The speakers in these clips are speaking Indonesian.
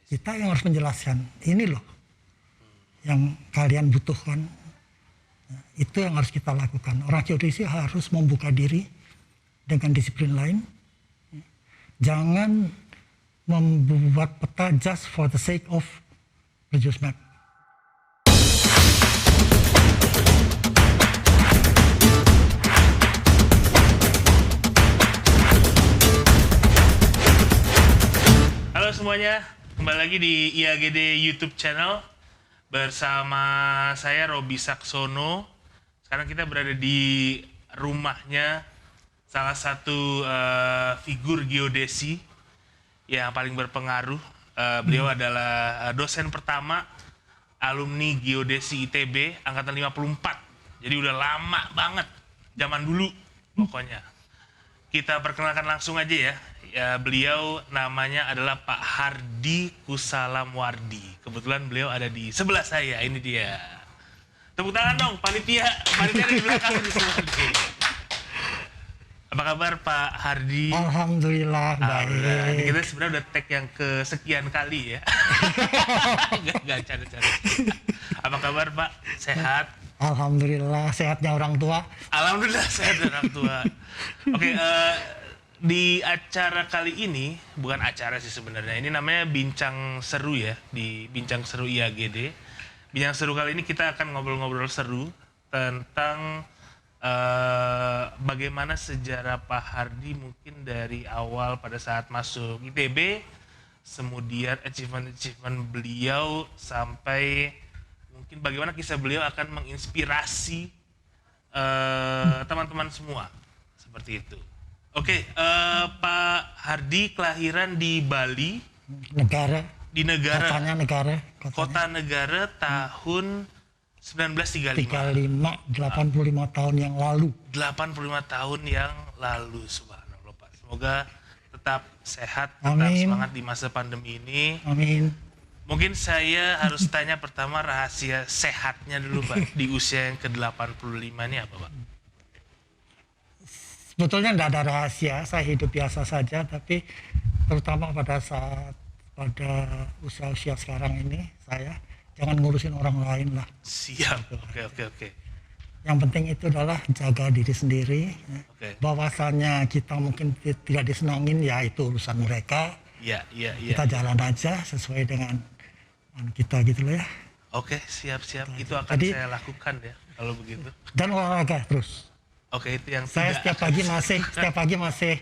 Kita yang harus menjelaskan, ini loh yang kalian butuhkan. Itu yang harus kita lakukan. Orang geodesi harus membuka diri dengan disiplin lain. Jangan membuat peta just for the sake of reduce map. Halo semuanya, kembali lagi di IAGD YouTube channel bersama saya Robi Saksono. Sekarang kita berada di rumahnya salah satu figur geodesi yang paling berpengaruh. Beliau adalah dosen pertama alumni geodesi ITB angkatan 54. Jadi udah lama banget, zaman dulu pokoknya. Kita perkenalkan langsung aja ya. Beliau namanya adalah Pak Hardy Kusalamwardi. Kebetulan beliau ada di sebelah saya, ini dia. Tepuk tangan dong, panitia di belakang di sebelah ini. Apa kabar Pak Hardy? Alhamdulillah baik. Ini kita sebenarnya udah tag yang kesekian kali ya. Gak canda-canda. Apa kabar Pak? Sehat? Alhamdulillah, sehatnya orang tua. Alhamdulillah sehat orang tua. Oke, di acara kali ini, bukan acara sih sebenarnya, ini namanya Bincang Seru ya, di Bincang Seru IAGD. Bincang Seru kali ini kita akan ngobrol-ngobrol seru tentang bagaimana sejarah Pak Hardy mungkin dari awal pada saat masuk ITB, kemudian achievement beliau sampai mungkin bagaimana kisah beliau akan menginspirasi teman-teman semua, seperti itu. Oke, Pak Hardy kelahiran di Bali, kota negara tahun 1935. 85 tahun yang lalu. 85 tahun yang lalu, subhanallah Pak. Semoga tetap sehat, Amin. Tetap semangat di masa pandemi ini. Amin. Mungkin saya harus tanya pertama rahasia sehatnya dulu Pak, di usia yang ke-85 ini apa Pak? Sebetulnya tidak ada rahasia, saya hidup biasa saja, tapi terutama pada usia sekarang ini, saya jangan ngurusin orang lain lah. Siap, oke. Yang penting itu adalah jaga diri sendiri. Oke. Bahwasannya kita mungkin tidak disenangin, ya itu urusan mereka. Iya. Kita jalan aja sesuai dengan kita gitu loh ya. Oke, siap. Itu akan saya lakukan ya, kalau begitu. Dan olahraga terus. Oke, itu yang saya setiap pagi masih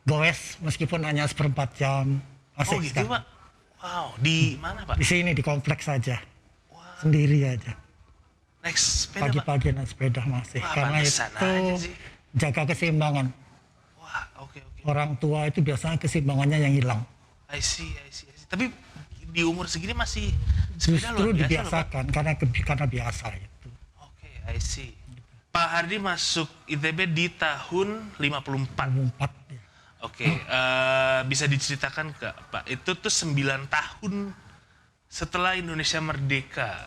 goes meskipun hanya 1/4 jam. Masih oh gitu Pak? Wow, di mana Pak? Di sini di kompleks saja. Wow. Sendiri aja. Naik sepeda pagi-pagi naik sepeda masih. Wah, karena itu jaga keseimbangan. Wah, oke. Orang tua itu biasanya keseimbangannya yang hilang. I see. Tapi di umur segini masih sepeda justru luar biasa dibiasakan loh, karena biasa itu. Oke, I see. Pak Hardy masuk ITB di tahun 54. Ya. Oke, bisa diceritakan ke Pak, itu tuh 9 tahun setelah Indonesia merdeka,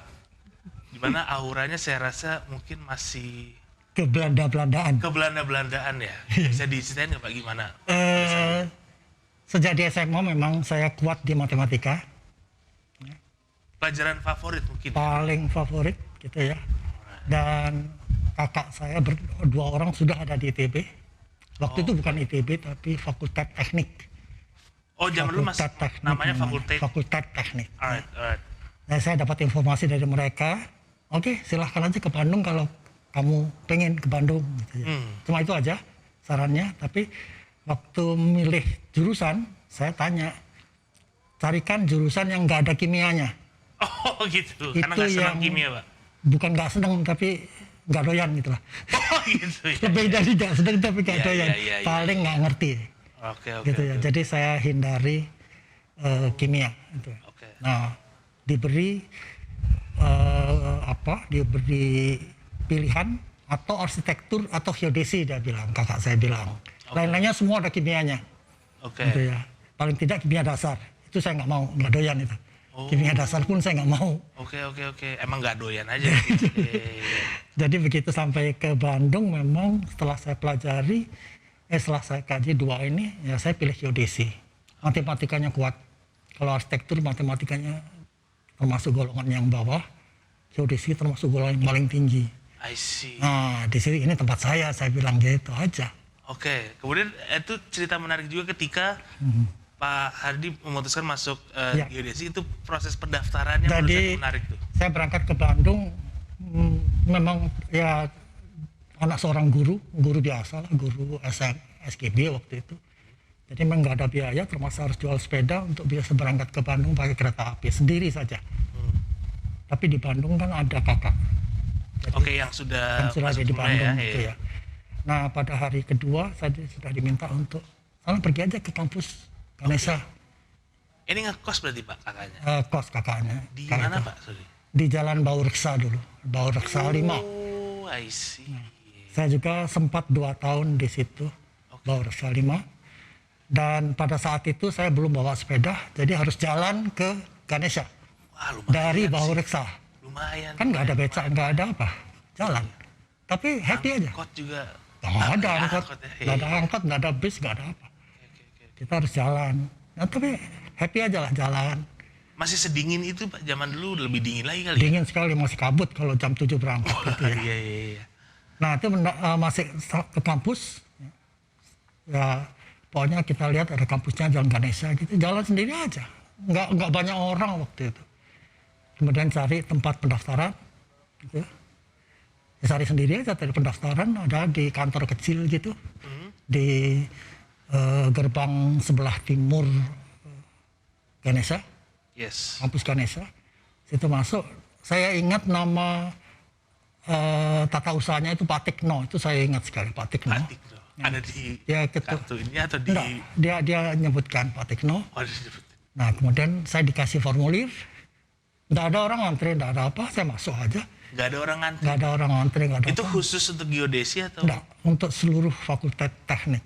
dimana auranya saya rasa mungkin masih Ke Belanda-Belandaan ya. Bisa diceritain nggak Pak gimana? Sejak di SMA memang saya kuat di matematika. Pelajaran favorit mungkin? Paling favorit gitu ya. Dan kakak saya dua orang sudah ada di ITB. Waktu itu bukan ITB tapi Fakultas Teknik. Oh, zaman dulu masih namanya Fakultas Teknik. Alright. Nah, saya dapat informasi dari mereka. Oke, silahkan aja ke Bandung kalau kamu pengen ke Bandung. Gitu ya. Cuma itu aja sarannya. Tapi waktu milih jurusan, saya tanya, carikan jurusan yang nggak ada kimianya. Oh gitu, karena nggak senang kimia Pak? Bukan nggak senang, tapi nggak doyan gitu lah. Oh gitu ya. Lebih dari nggak sedang tapi nggak doyan. Paling nggak ngerti. Oke. Gitu ya. Jadi saya hindari kimia. Gitu. Okay. Nah, diberi diberi pilihan atau arsitektur atau geodesi dia bilang, kakak saya bilang. Lain-lainnya semua ada kimianya. Oke. Gitu ya. Paling tidak kimia dasar. Itu saya nggak mau, nggak doyan itu. Kimia dasar pun saya nggak mau. Oke. Emang nggak doyan aja. Jadi begitu sampai ke Bandung, memang setelah saya pelajari, setelah saya kaji dua ini, ya saya pilih geodesi. Matematikanya kuat. kalau arsitektur matematikanya termasuk golongan yang bawah, geodesi termasuk golongan yang paling tinggi. I see. Nah, di sini ini tempat saya bilang gitu aja. Oke, kemudian itu cerita menarik juga ketika Pak Hardi memutuskan masuk Ya. geodesi, itu proses pendaftarannya menurut Jadi saya menarik tuh. saya berangkat ke Bandung, memang ya anak seorang guru biasa lah, guru SGB waktu itu. Jadi memang nggak ada biaya, termasuk harus jual sepeda untuk bisa berangkat ke Bandung pakai kereta api sendiri saja. Tapi di Bandung kan ada kakak. Jadi, Oke, yang sudah ada masuk di kuliah Bandung ya, gitu iya. ya. Nah pada hari kedua saya sudah diminta untuk pergi aja ke kampus Ganesha. Ini ngekos berarti Pak kakaknya? Kos kakaknya. Di Kayak mana itu. Pak? Sorry. Di Jalan Baureksa dulu, Baureksa 5. Oh, I see. Saya juga sempat 2 tahun di situ, Baureksa 5. Dan pada saat itu saya belum bawa sepeda, jadi harus jalan ke Ganesha Wah, lumayan dari sih. Baureksa. Lumayan. Kan nggak ada becak, nggak ada apa, jalan. Tapi happy aja. Angkot juga. Nggak ada ya, angkot, ya. nggak ada angkot, nggak ada bis, nggak ada apa. Kita harus jalan. Nah, tapi happy aja lah jalan. Masih sedingin itu Pak, zaman dulu lebih dingin lagi kali. Dingin sekali, masih kabut kalau jam 7 berangkat gitu ya. Iya, iya, iya. Nah itu masih ke kampus, ya pokoknya kita lihat ada kampusnya Jalan Ganesha gitu, jalan sendiri aja, nggak banyak orang waktu itu. Kemudian cari tempat pendaftaran, gitu. Ya, cari sendiri aja dari pendaftaran, ada di kantor kecil gitu, di gerbang sebelah timur Ganesha, Yes. kampus Ganesha. Situ masuk, saya ingat nama tata usahanya itu Pak Tikno, itu saya ingat sekali Pak Tikno. Pak Tikno. Ada di Ya, gitu. kartu ini atau di... Enggak, dia nyebutkan Pak Tikno. Oh, ada disebut. Nah kemudian saya dikasih formulir, nggak ada orang ngantri, nggak ada apa, saya masuk aja, Nggak ada orang ngantri. nggak ada orang ngantri, nggak ada Itu apa. khusus untuk geodesi atau Nggak, untuk seluruh fakultas teknik,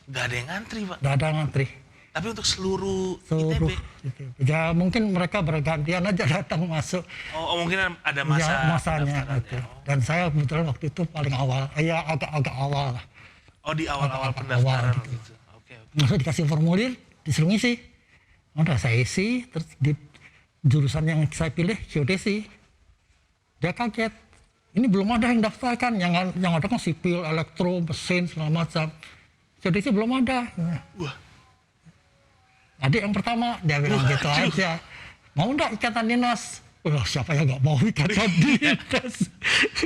nggak ada yang ngantri Pak? nggak ada ngantri. Tapi untuk seluruh Seluruh, ITB? gitu. Ya mungkin mereka bergantian aja datang masuk. Oh, mungkin ada masa Ya, masanya pendaftarannya. gitu. Dan saya kebetulan waktu itu paling awal, ya agak awal lah. Oh, di awal-awal Awal-awal pendaftaran gitu. gitu. Oke, oke. Masuk dikasih formulir, disuruh ngisi. Udah saya isi, terus di jurusan yang saya pilih geodesi. Dia kaget. Ini belum ada yang daftarkan, yang ada kan sipil, elektro, mesin, segala macam. Geodesi belum ada. Wah, Adik yang pertama, dia bilang gitu aja. Mau enggak ikatan dinas? Wah, siapa yang nggak mau ikatan dinas?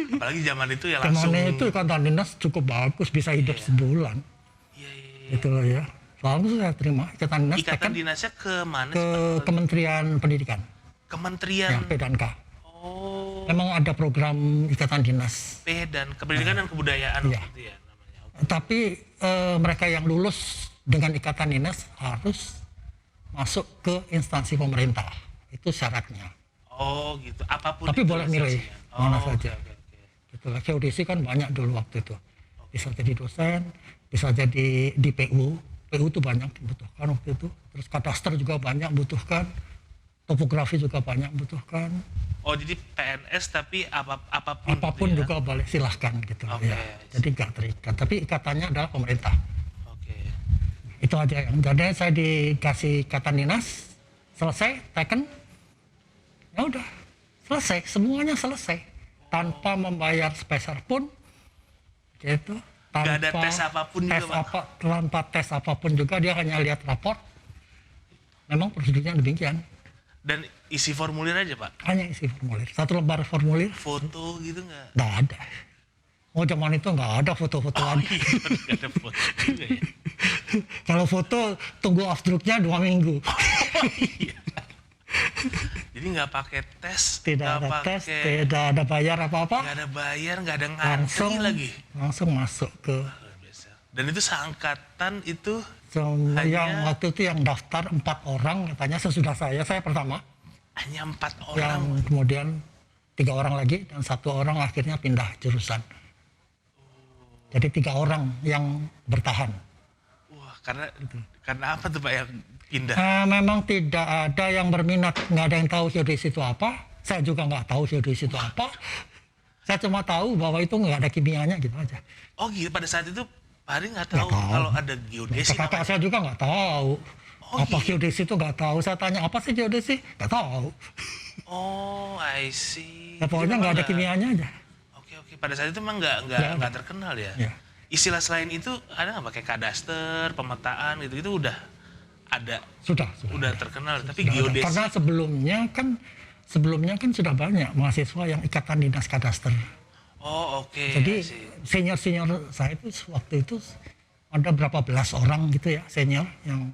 apalagi zaman itu ya langsung. Kemana itu ikatan dinas cukup bagus, bisa hidup sebulan. Iya, iya, iya. Gitu loh ya. Langsung saya terima ikatan dinas, Ikatan tekan dinasnya ke mana ke sih Pak? Kementerian Pendidikan, Kementerian ya, P dan K. Oh, Memang ada program ikatan dinas. P dan Kependidikan dan Kebudayaan Iya. gitu ya namanya. Oke. Tapi mereka yang lulus dengan ikatan dinas harus masuk ke instansi pemerintah. Itu syaratnya. Oh, gitu. Apapun Tapi itu boleh milih instansinya. mana Oh, saja. oke, oke, oke. Gitu lah. Geodesi kan banyak dulu waktu itu. Bisa jadi dosen, bisa jadi di PU. PU itu banyak dibutuhkan waktu itu. Terus kadaster juga banyak butuhkan. Topografi juga banyak butuhkan. Oh, jadi PNS tapi apapun Apapun gitu ya? juga boleh, silahkan gitu. Oke. Ya. Jadi nggak terikat. Tapi ikatannya adalah pemerintah. Oke. Itu aja yang. Jadi saya dikasih ikatan dinas, selesai, teken. Ya udah, selesai. Semuanya selesai. Tanpa membayar sepeser pun. Gitu. Nggak ada tes apapun juga, Pak? Tanpa tes apapun juga, dia hanya lihat raport. Memang prosedurnya demikian. Dan isi formulir aja Pak? Hanya isi formulir. Satu lembar formulir, Foto gitu nggak? nggak ada. Oh zaman itu nggak ada foto-fotoan. Iya, nggak ada foto juga ya. Kalau foto, tunggu afdruknya 2 minggu. Iya. Jadi nggak pakai tes, Tidak nggak ada tes, pakai- tidak ada bayar apa-apa. nggak ada bayar, nggak ada ngantri Langsung, lagi. langsung masuk ke Luar biasa. Dan itu seangkatan itu semua Hanya- yang waktu itu yang daftar 4 orang katanya sesudah saya pertama, hanya 4 yang orang. kemudian 3 orang lagi dan 1 orang akhirnya pindah jurusan. Jadi 3 orang yang bertahan. Wah, karena apa tuh Pak yang pindah? Memang tidak ada yang berminat, nggak ada yang tahu geodesi itu apa. Saya juga nggak tahu geodesi itu apa. Saya cuma tahu bahwa itu nggak ada kimianya gitu aja. Oh gitu, pada saat itu Pak Hari nggak tahu tahu. kalau ada geodesi Kakak namanya. saya juga nggak tahu. Oh, Apa iya. geodesi itu nggak tahu. Saya tanya apa sih geodesi? Nggak tahu. Oh, I see. Ya, Jadi pokoknya memang nggak ada kimianya aja. Oke. Pada saat itu memang Nggak nggak ada. terkenal ya. Ya. Istilah selain itu ada nggak pakai kadaster, pemetaan gitu itu udah ada, Sudah udah ada. terkenal. Tapi Sudah ada. geodesi. Karena sebelumnya kan sudah banyak mahasiswa yang ikatan dinas kadaster. Oh, oke. I Jadi see. senior saya itu waktu itu ada berapa belas orang gitu ya senior yang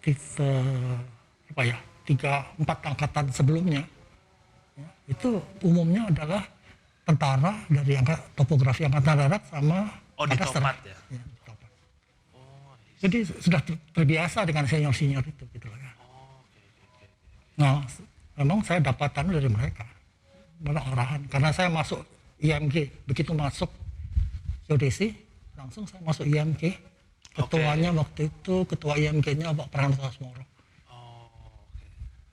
tipe apa ya 3-4 angkatan sebelumnya ya, itu umumnya adalah tentara dari topografi angkatan darat sama Oh, di kadaster. Topat ya? Ya, di Topat. Jadi sudah terbiasa dengan senior itu gitu loh ya. Nah, memang saya dapatan dari mereka, arahan karena saya masuk IMG, begitu masuk geodesi langsung saya masuk IMG. Ketuanya waktu itu ketua IMG-nya Pak Pranoto Asmoro.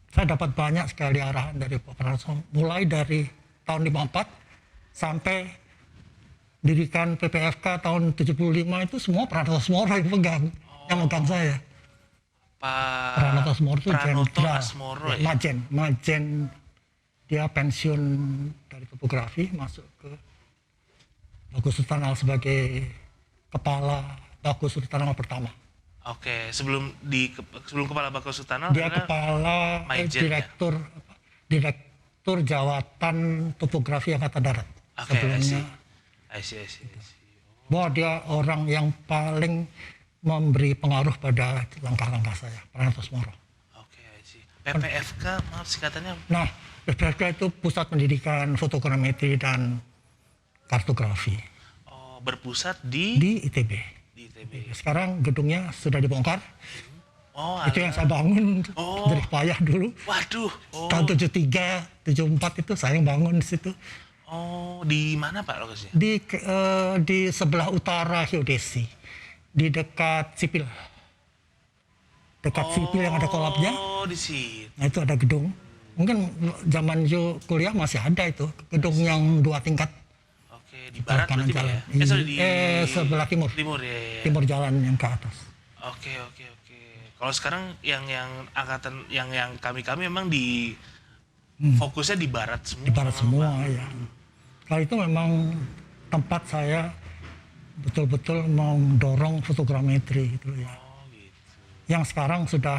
Saya dapat banyak sekali arahan dari Pak Pranoto, mulai dari tahun 54 sampai dirikan PPFK tahun 75 itu semua Pranoto Asmoro yang megang saya. Pak Pranoto Asmoro itu Pranoto jenderal, Asmoro ya. Majen dia pensiun dari topografi masuk ke Bagus Sultanal sebagai kepala Bagus Sultanal pertama. Oke, sebelum kepala Bakus Sultanal Dia adalah kepala Majen, direktur jawatan topografi Angkatan Darat. Oke, Sebelumnya I see. bahwa dia orang yang paling memberi pengaruh pada langkah-langkah saya, Pranoto Asmoro. Oke, I see. PPFK, maaf singkatannya. Nah, PPFK itu Pusat Pendidikan Fotogrametri dan Kartografi Oh, berpusat di di ITB. ITB. Sekarang gedungnya sudah dibongkar. Oh, Itu yang saya bangun dari payah dulu. waduh. Oh, Tahun 73, 74 itu saya yang bangun di situ. oh, di mana Pak lokasinya? Di sebelah utara geodesi, di dekat sipil. Dekat sipil yang ada kolamnya. Oh, di situ. Nah, itu ada gedung. Mungkin zaman kuliah masih ada itu. Gedung yang 2 tingkat. Oke, di barat kanan berarti Pak jalan. ya? Sorry, di Sebelah timur. timur ya. Timur jalan yang ke atas. Oke. Kalau sekarang yang angkatan yang kami memang di fokusnya di barat semua. Di barat semua ya. Kalau itu memang tempat saya betul-betul mendorong fotogrametri gitu ya. Oh, gitu. Yang sekarang sudah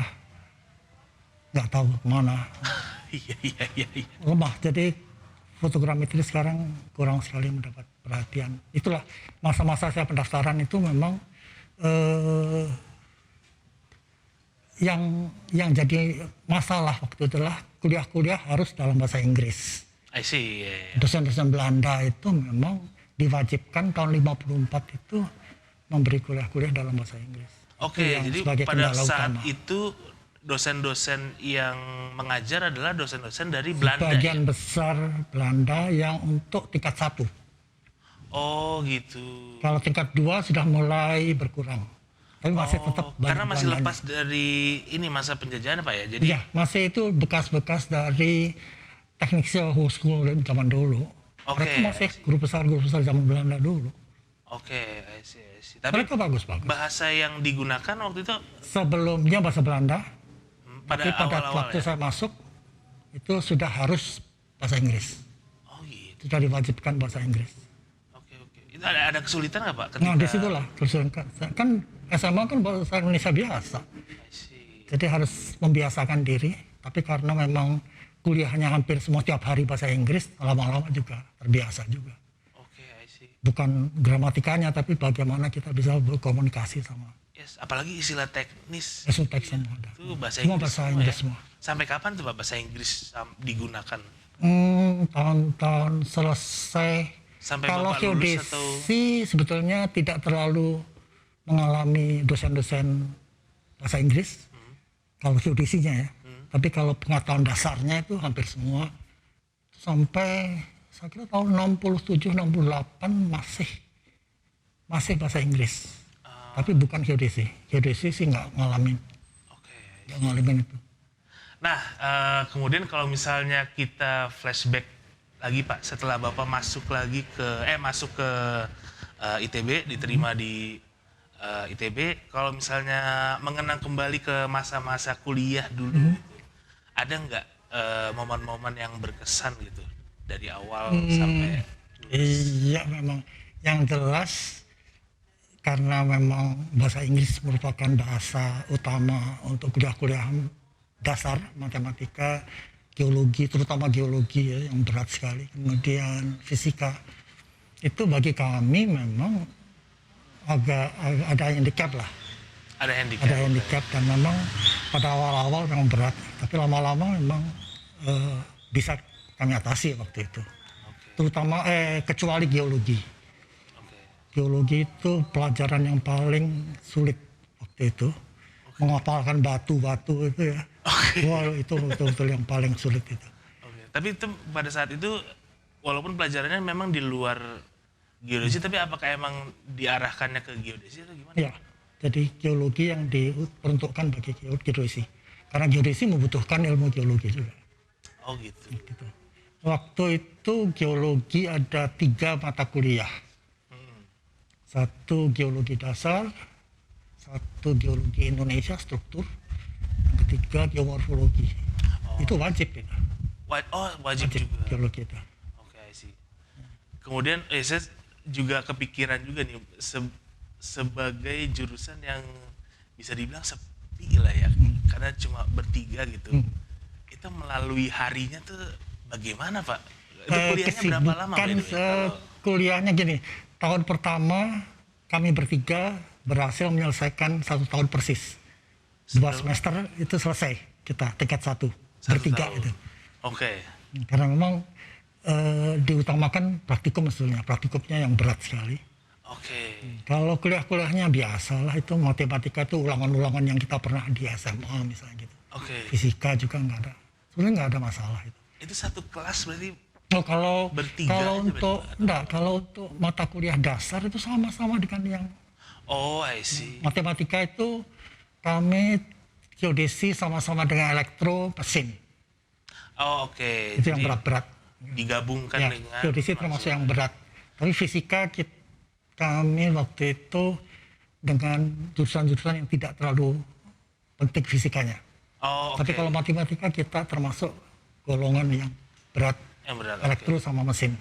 nggak tahu kemana, Iya. lemah. Jadi fotogrametri sekarang kurang sekali mendapat perhatian. Itulah masa-masa saya pendaftaran itu memang yang jadi masalah waktu itulah kuliah-kuliah harus dalam bahasa Inggris. I see. Yeah. Dosen-dosen Belanda itu memang diwajibkan tahun 54 itu memberi kuliah-kuliah dalam bahasa Inggris. Oke, Itu yang jadi sebagai pada kendala saat utama. itu dosen-dosen yang mengajar adalah dosen-dosen dari Belanda. Bagian Ya? besar Belanda yang untuk tingkat 1. Oh, gitu. Kalau tingkat 2 sudah mulai berkurang. Tapi masih tetap banyak karena masih Belandanya. lepas dari ini masa penjajahan Pak ya. Jadi Iya, masih itu bekas-bekas dari Technische Hochschule zaman dulu. Oke, Mereka masih guru besar zaman Belanda dulu. oke, I see. Tapi Mereka bagus-bagus. bahasa yang digunakan waktu itu Sebelumnya bahasa Belanda, pada tapi pada awal-awal waktu ya. saya masuk itu sudah harus bahasa Inggris. Oh, gitu. Sudah diwajibkan bahasa Inggris. Oke. Itu ada kesulitan nggak Pak ketika Nah, disitulah kesulitan. Kan SMA kan bahasa Indonesia biasa. I see. Jadi harus membiasakan diri. Tapi karena memang kuliahnya hampir semua tiap hari bahasa Inggris, lama-lama juga terbiasa juga. Oke, I see. Bukan gramatikanya, tapi bagaimana kita bisa berkomunikasi sama Yes, apalagi istilah teknis esotek semua ada. itu bahasa Semua Inggris bahasa semua Inggris ya. semua. Sampai kapan tuh Pak bahasa Inggris digunakan? Tahun-tahun selesai. Sampai Kalau Bapak lulus atau geodesi sebetulnya tidak terlalu mengalami dosen-dosen bahasa Inggris. Kalau geodesinya ya. Tapi kalau pengetahuan dasarnya itu hampir semua. Sampai saya kira tahun 67, 68 masih bahasa Inggris. Tapi bukan geodesi. Geodesi sih nggak ngalamin. Oke. Nggak ngalamin itu. Nah, kemudian kalau misalnya kita flashback lagi Pak, setelah Bapak masuk ke ITB, diterima di ITB, kalau misalnya mengenang kembali ke masa-masa kuliah dulu, ada nggak momen-momen yang berkesan gitu dari awal sampai Iya memang yang jelas karena memang bahasa Inggris merupakan bahasa utama untuk kuliah-kuliah dasar matematika, geologi, terutama geologi ya, yang berat sekali. Kemudian fisika itu bagi kami memang agak ada handicap lah, ada handicap? ada handicap dan memang pada awal-awal memang berat, tapi lama-lama memang bisa kami atasi waktu itu. Terutama kecuali geologi. Geologi itu pelajaran yang paling sulit waktu itu. Menghafalkan batu-batu itu ya. Wah, itu betul-betul yang paling sulit itu. Tapi itu pada saat itu walaupun pelajarannya memang di luar geodesi, tapi apakah emang diarahkannya ke geodesi atau gimana? Ya, jadi geologi yang diperuntukkan bagi geodesi. Karena geodesi membutuhkan ilmu geologi juga. Oh gitu. Gitu. Waktu itu geologi ada 3 mata kuliah. Satu geologi dasar, satu geologi Indonesia struktur, yang ketiga geomorfologi. Itu wajib itu. Wajib juga. Geologi itu. Oke, I see. Kemudian saya juga kepikiran juga nih sebagai jurusan yang bisa dibilang sepi lah ya, karena cuma bertiga gitu. Itu melalui harinya tuh bagaimana Pak? Itu kuliahnya berapa lama? Kuliahnya gini, tahun pertama kami bertiga berhasil menyelesaikan 1 tahun persis. 2 semester itu selesai kita tingkat 1 bertiga tahun. itu. Oke. Karena memang diutamakan praktikum sebetulnya, praktikumnya yang berat sekali. Oke. Kalau kuliah-kuliahnya biasalah, itu matematika itu ulangan-ulangan yang kita pernah di SMA misalnya gitu. Oke. Fisika juga nggak ada, sebenarnya nggak ada masalah itu. Itu satu kelas berarti Oh, kalau bertiga kalau aja untuk enggak, kalau untuk mata kuliah dasar itu sama-sama dengan yang I see. matematika itu kami geodesi sama-sama dengan elektro mesin. Oke. Itu yang Jadi berat-berat. digabungkan Ya, dengan geodesi termasuk yang berat. Tapi fisika kami waktu itu dengan jurusan-jurusan yang tidak terlalu penting fisikanya. oke. Tapi kalau matematika kita termasuk golongan yang berat, Yang berat. elektro sama mesin.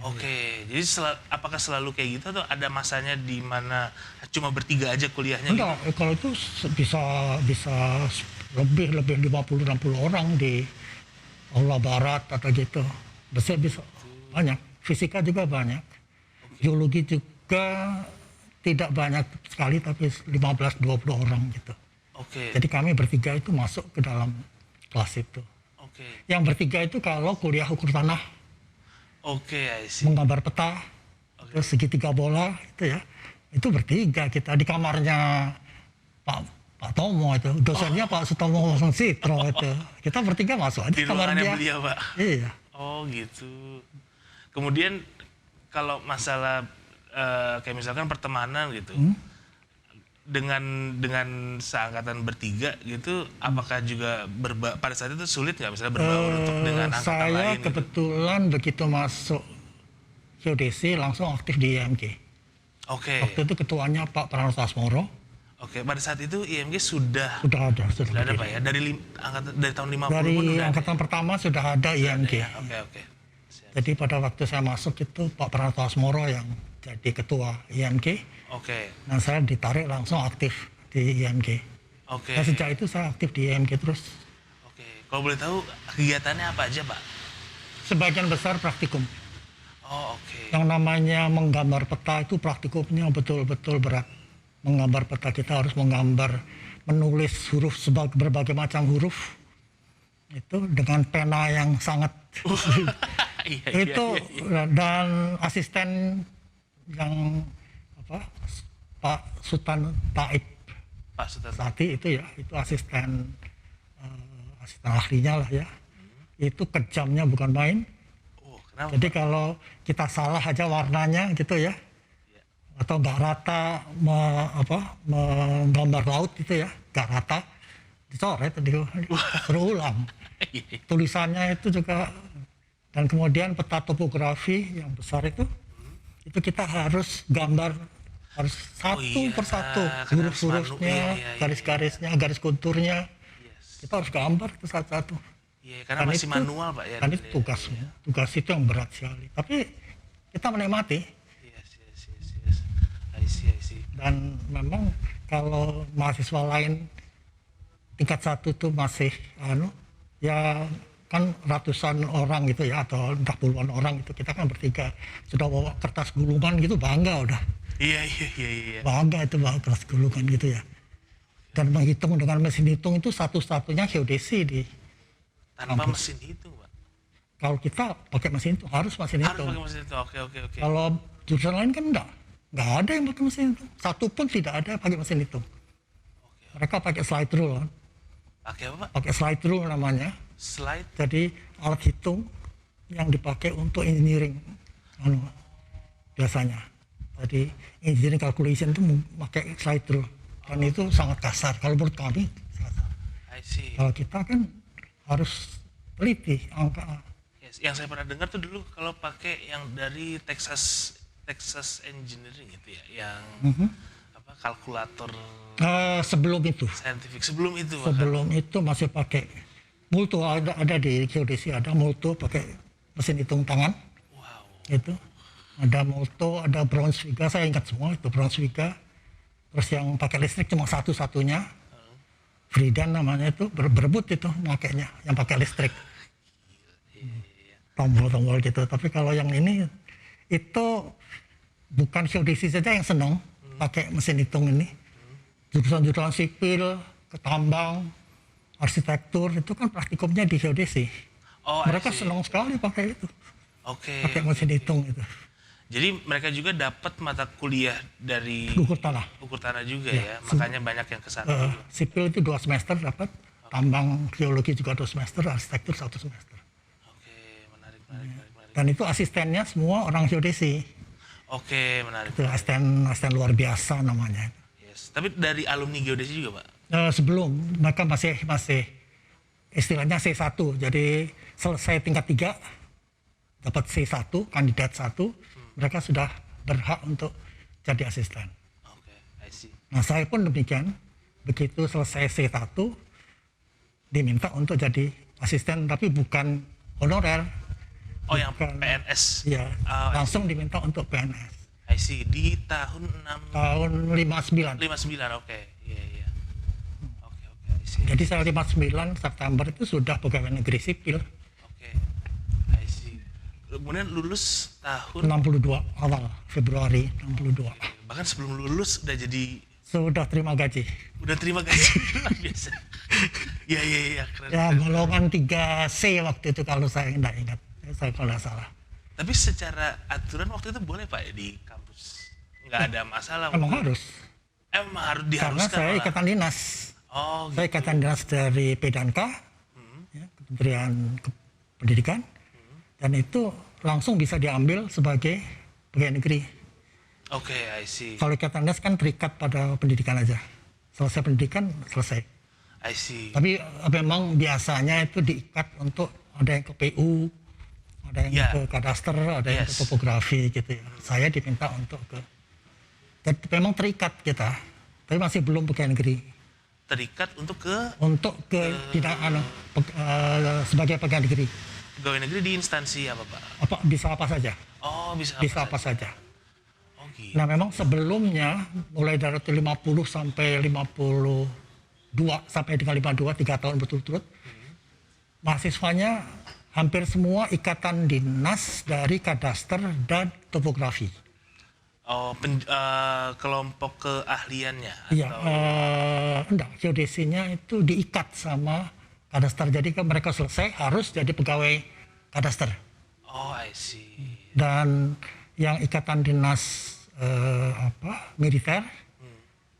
Oke. Jadi apakah selalu kayak gitu atau ada masanya di mana cuma bertiga aja kuliahnya? Enggak, kalau itu bisa lebih 50-60 orang di aula barat atau gitu. Bisa banyak. Fisika juga banyak. Geologi juga tidak banyak sekali, tapi 15-20 orang gitu. Oke. Jadi kami bertiga itu masuk ke dalam kelas itu. Oke. Yang bertiga itu kalau kuliah ukur tanah, Oke, I see. menggambar peta, terus segitiga bola itu ya, itu bertiga kita di kamarnya Pak Tomo itu, dosennya Pak Sutomo Sitro itu. Kita bertiga masuk aja Di kamar ruangannya dia. beliau, Pak. Iya. Oh gitu. Kemudian kalau masalah kayak misalkan pertemanan gitu, dengan seangkatan bertiga gitu, apakah juga pada saat itu sulit nggak misalnya berbaur untuk dengan angkatan Saya lain? Gitu? kebetulan begitu masuk geodesi langsung aktif di IMG. Oke. Waktu itu ketuanya Pak Pranoto Asmoro. Oke. Pada saat itu IMG sudah Sudah ada berdiri. Pak ya? Dari tahun 50 Dari pun udah angkatan pertama sudah ada IMG. ya? Oke. Siap. Jadi pada waktu saya masuk itu Pak Pranoto Asmoro yang jadi ketua IMG. Oke. Nah saya ditarik langsung aktif di IMG. Oke. Nah, sejak itu saya aktif di IMG terus. Oke. Kalau boleh tahu kegiatannya apa aja, Pak? Sebagian besar praktikum. Oke. Yang namanya menggambar peta itu praktikumnya betul-betul berat. Menggambar peta kita harus menulis huruf berbagai macam huruf. Itu dengan pena yang sangat itu. Dan asisten yang Pak Sultan Taib Pak Sultan. Sati itu ya, itu asisten ahlinya lah ya. Itu kejamnya bukan main. Kenapa? Jadi kalau kita salah aja warnanya gitu ya, atau nggak rata menggambar laut itu ya, nggak rata, dicoret, suruh ulang. Tulisannya itu juga, dan kemudian peta topografi yang besar itu kita harus gambar harus satu iya, persatu, karena harus huruf-hurufnya, iya. garis-garisnya, garis konturnya, Yes. kita harus gambar itu satu-satu. Iya, karena Dan masih itu- manual Pak ya. Kan dulu itu ya. tugas itu yang berat sekali. Tapi kita menikmati. Yes. I see. Dan memang kalau mahasiswa lain tingkat 1 tuh masih ya kan ratusan orang gitu ya, atau entah puluhan orang gitu, kita kan bertiga sudah bawa kertas gulungan gitu, bangga udah. Iya. Bangga itu bawa kertas gulungan gitu ya. Dan menghitung dengan mesin hitung itu satu-satunya geodesi di Tanpa kampus. mesin hitung Pak. Kalau kita pakai mesin hitung, harus mesin Harus hitung. pakai mesin hitung. Oke. Kalau jurusan lain kan nggak ada yang pakai mesin hitung. Satu pun tidak ada yang pakai mesin hitung. Mereka pakai slide rule, kan. Pakai apa Pak? Pakai slide rule namanya. Slide. Jadi alat hitung yang dipakai untuk engineering, biasanya. Jadi engineering calculation itu memakai slide rule, dan itu sangat kasar. Kalau menurut kami, kasar. I see. Kalau kita kan harus teliti angka. Yes. Yang saya pernah dengar tuh dulu kalau pakai yang dari Texas Engineering gitu ya, yang apa kalkulator Sebelum itu, saintifik sebelum itu bahkan. sebelum itu masih pakai multo, ada di geodesi, ada multo pakai mesin hitung tangan. Wow. Itu ada multo, ada Braunschweiger, saya ingat semua itu Braunschweiger. Terus yang pakai listrik cuma satu-satunya, Friedan namanya, itu berebut itu makainya yang pakai listrik, tombol-tombol gitu. Tapi kalau yang ini itu bukan geodesi saja yang senang pakai mesin hitung ini, jurusan-jurusan sipil, ketambang, arsitektur itu kan praktikumnya di geodesi. Oh, I Mereka see. senang sekali pakai itu, Oke. pakai mesin hitung itu. Jadi mereka juga dapat mata kuliah dari Ukur tanah. ukur tanah juga ya, makanya banyak yang ke sana. juga. Sipil itu 2 semester dapat, tambang geologi juga 2 semester, arsitektur 1 semester. Oke, menarik. Dan itu asistennya semua orang geodesi. Oke, menarik. Itu asisten luar biasa namanya. Yes. Tapi dari alumni geodesi juga, Pak. Sebelum mereka masih istilahnya C1, jadi selesai tingkat 3 dapat C1, kandidat 1, mereka sudah berhak untuk jadi asisten. Oke, I see. Nah, saya pun demikian, begitu selesai C1 diminta untuk jadi asisten, tapi bukan honorer. Oh, yang Bukan. PNS. Ya, Oh, I langsung diminta untuk PNS. I see. Di tahun Tahun 59. 59, oke. Iya. Oke, I see. Jadi saya 59 September itu sudah pegawai negeri sipil. Oke, I see. Kemudian lulus tahun, 62 awal Februari 62. bahkan sebelum lulus udah jadi, Sudah terima gaji. udah terima gaji. Luar biasa. Iya, keren. Ya, golongan 3C waktu itu kalau saya tidak ingat. Saya kalau tidak salah. Tapi secara aturan waktu itu boleh Pak ya di kampus? Nggak ada masalah? Emang waktu itu? harus. Emang harus Karena diharuskan saya malah? ikatan dinas. Oh, Saya ikatan dinas dari Pedanka, ya, Kementerian Pendidikan. Dan itu langsung bisa diambil sebagai pegawai negeri. Oke, I see. Kalau ikatan dinas kan terikat pada pendidikan aja. Selesai pendidikan, selesai. I see. Tapi memang biasanya itu diikat untuk ada yang ke PU, ada yang Ya. ke kadaster, ada yang ke Yes. topografi gitu ya. Saya diminta untuk ke, dan memang terikat kita, tapi masih belum pegawai negeri. Terikat untuk ke Untuk ke tidak sebagai pegawai negeri, pegawai negeri di instansi apa Pak? bisa apa saja, Oh, bisa bisa apa apa saja. Oh, gitu. Nah, memang sebelumnya mulai dari 50 sampai 52 sampai dengan 52 3 tahun berturut-turut, mahasiswanya hampir semua ikatan dinas dari kadaster dan topografi. Oh, kelompok keahliannya? Iya, atau- enggak, geodesinya itu diikat sama kadaster. Jadi kan mereka selesai harus jadi pegawai kadaster. Oh, I see. Dan yang ikatan dinas militer,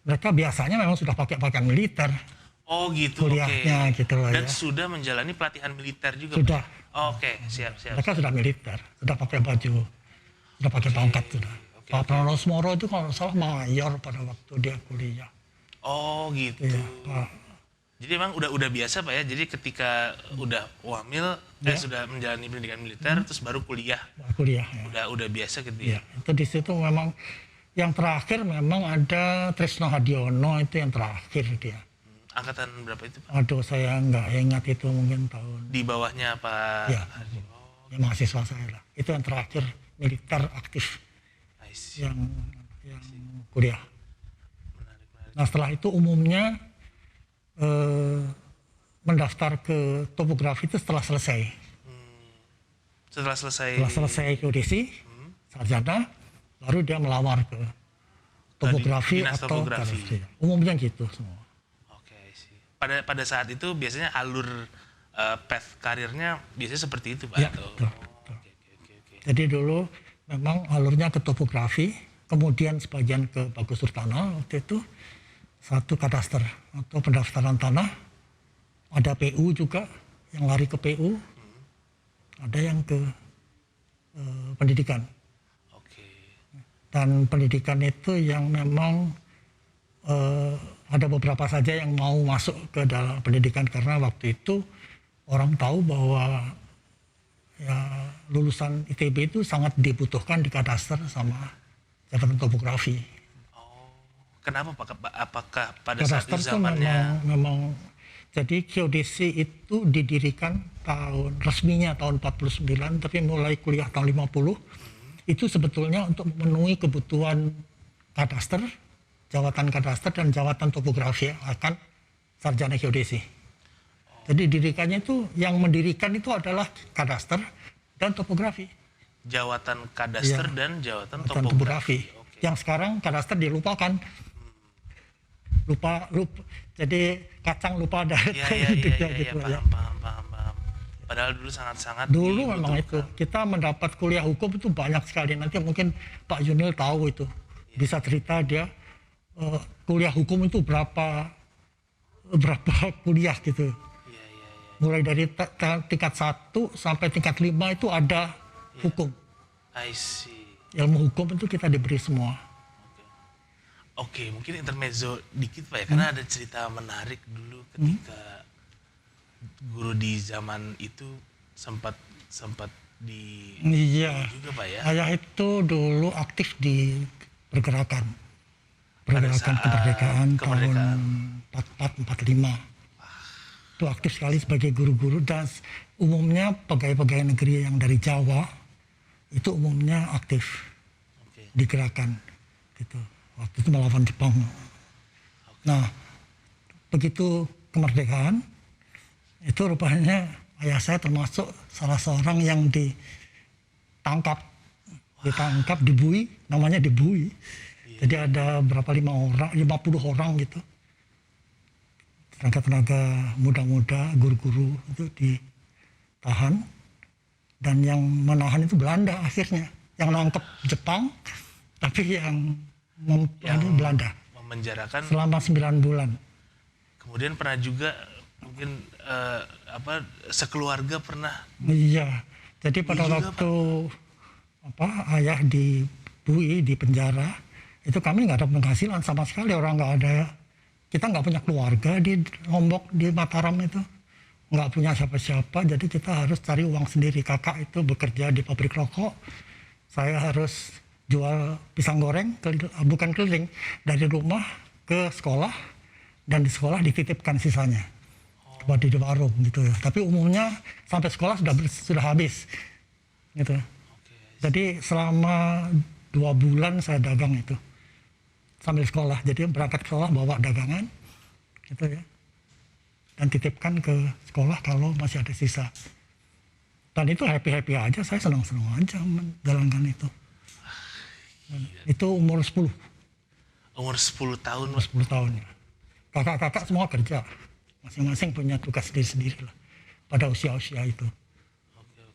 mereka biasanya memang sudah pakai pakaian militer. Oh, gitu. Kuliahnya oke. gitu loh Dan ya. sudah menjalani pelatihan militer juga, Sudah. Pak? Oh, oke, siap. Mereka sudah militer, sudah pakai baju, sudah pakai pangkat sudah. Pak Pranos Moro itu kalau nggak salah mayor pada waktu dia kuliah. Oh, gitu. Iya, Pak. Jadi emang udah biasa Pak ya. Jadi ketika udah wamil, sudah menjalani pendidikan militer, terus baru kuliah. Kuliah ya. Udah biasa gitu ya. Iya, itu di situ memang Yang terakhir memang ada Trisno Hadiono, itu yang terakhir dia. Angkatan berapa itu, Pak? Aduh, saya nggak ingat itu, mungkin tahun. Di bawahnya Pak Ya, Hardi. ya mahasiswa saya lah. Itu yang terakhir militer aktif I see. yang kuliah. Menarik. Nah setelah itu umumnya mendaftar ke topografi itu setelah selesai. Setelah selesai Setelah selesai geodesi, sarjana, baru dia melamar ke topografi dinas atau topografi. kadastri. Umumnya gitu semua. Oke, sih. Pada saat itu biasanya alur path karirnya biasanya seperti itu, Pak. Ya, Atau- betul, Oh, oke. Jadi dulu memang alurnya ke topografi, kemudian sebagian ke Bagus Surtana waktu itu, satu kadaster atau pendaftaran tanah, ada PU juga yang lari ke PU, ada yang ke pendidikan. Oke. Dan pendidikan itu yang memang ada beberapa saja yang mau masuk ke dalam pendidikan karena waktu itu orang tahu bahwa ya lulusan ITB itu sangat dibutuhkan di kadaster sama jabatan topografi. Oh, kenapa Pak? Apakah pada saat Kadaster itu itu zamannya memang jadi geodesi itu didirikan resminya tahun 49, tapi mulai kuliah tahun 50 itu sebetulnya untuk memenuhi kebutuhan kadaster, jawatan kadaster dan jawatan topografi yang akan sarjana geodesi. Jadi didirikannya itu yang mendirikan itu adalah kadaster dan topografi. jawatan kadaster Iya. dan jawatan Dan topografi? topografi. Oke. Yang sekarang kadaster dilupakan. Lupa, jadi kacang lupa dari Iya, gitu ya. paham. Padahal dulu sangat-sangat Dulu memang itu dibutuhkan. kita mendapat kuliah hukum itu banyak sekali. Nanti mungkin Pak Junil tahu itu, bisa cerita dia kuliah hukum itu berapa kuliah gitu. Iya. Mulai dari tingkat 1 sampai tingkat 5 itu ada hukum. I see. Ilmu hukum itu kita diberi semua. Oke, mungkin intermezzo dikit Pak ya, karena ada cerita menarik dulu ketika guru di zaman itu sempat di Iya. juga Pak ya. Ayah itu dulu aktif di pergerakan saat kemerdekaan kemerdekaan. tahun 44 45. Itu aktif sekali sebagai guru-guru dan umumnya pegawai-pegawai negeri yang dari Jawa itu umumnya aktif Oke. di gerakan gitu. Waktu itu melawan Jepang. Nah, begitu kemerdekaan itu rupanya ayah saya termasuk salah seorang yang ditangkap dibui, namanya dibui. Jadi ada berapa 50 orang gitu. Tenaga-tenaga muda-muda, guru-guru itu ditahan. Dan yang menahan itu Belanda akhirnya. Yang nangkep Jepang, tapi yang Belanda. Memenjarakan. Selama 9 bulan. Kemudian pernah juga mungkin sekeluarga pernah. Iya. Jadi pada juga, waktu ayah dibui di penjara, itu kami nggak ada penghasilan sama sekali, orang nggak ada. Kita nggak punya keluarga di Lombok, di Mataram itu. Nggak punya siapa-siapa, jadi kita harus cari uang sendiri. Kakak itu bekerja di pabrik rokok, saya harus jual pisang goreng, bukan keliling, dari rumah ke sekolah, dan di sekolah dititipkan sisanya buat di warung gitu ya. Tapi umumnya sampai sekolah sudah habis gitu. Jadi selama 2 bulan saya dagang itu sambil sekolah. Jadi berangkat ke sekolah bawa dagangan gitu ya, dan titipkan ke sekolah kalau masih ada sisa. Dan itu happy aja, saya senang aja menjalankan itu. Itu umur 10 tahun. 10 tahun ya. Kakak-kakak semua kerja, masing-masing punya tugas sendiri lah pada usia-usia itu. Oke.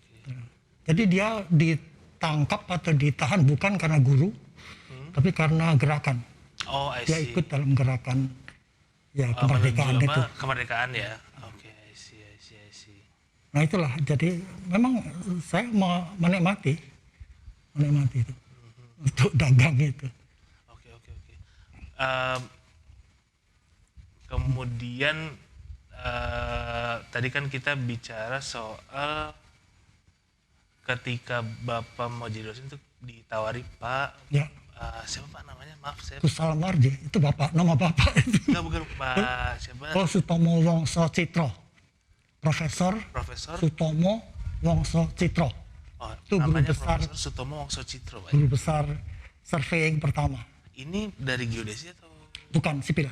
Jadi dia ditangkap atau ditahan bukan karena guru, tapi karena gerakan. Oh, I Dia see. ikut dalam gerakan ya kemerdekaan Menuju itu. kemerdekaan ya. Oke, I see. Nah itulah, jadi memang saya menikmati itu untuk dagang itu. Oke. Kemudian tadi kan kita bicara soal ketika Bapak mau jadi dosen itu ditawari Pak, Ya, siapa Pak namanya? Maaf saya. Kusal Marji, itu nama bapak itu. Enggak, bukan Pak siapa? Oh, Sutomo Wongso Citro. Profesor Profesor. Sutomo Wongso Citro. Oh, Itu guru namanya besar, Profesor Sutomo Wongso Citro, Pak. guru besar surveying pertama. Ini dari geodesi atau? Bukan sipil,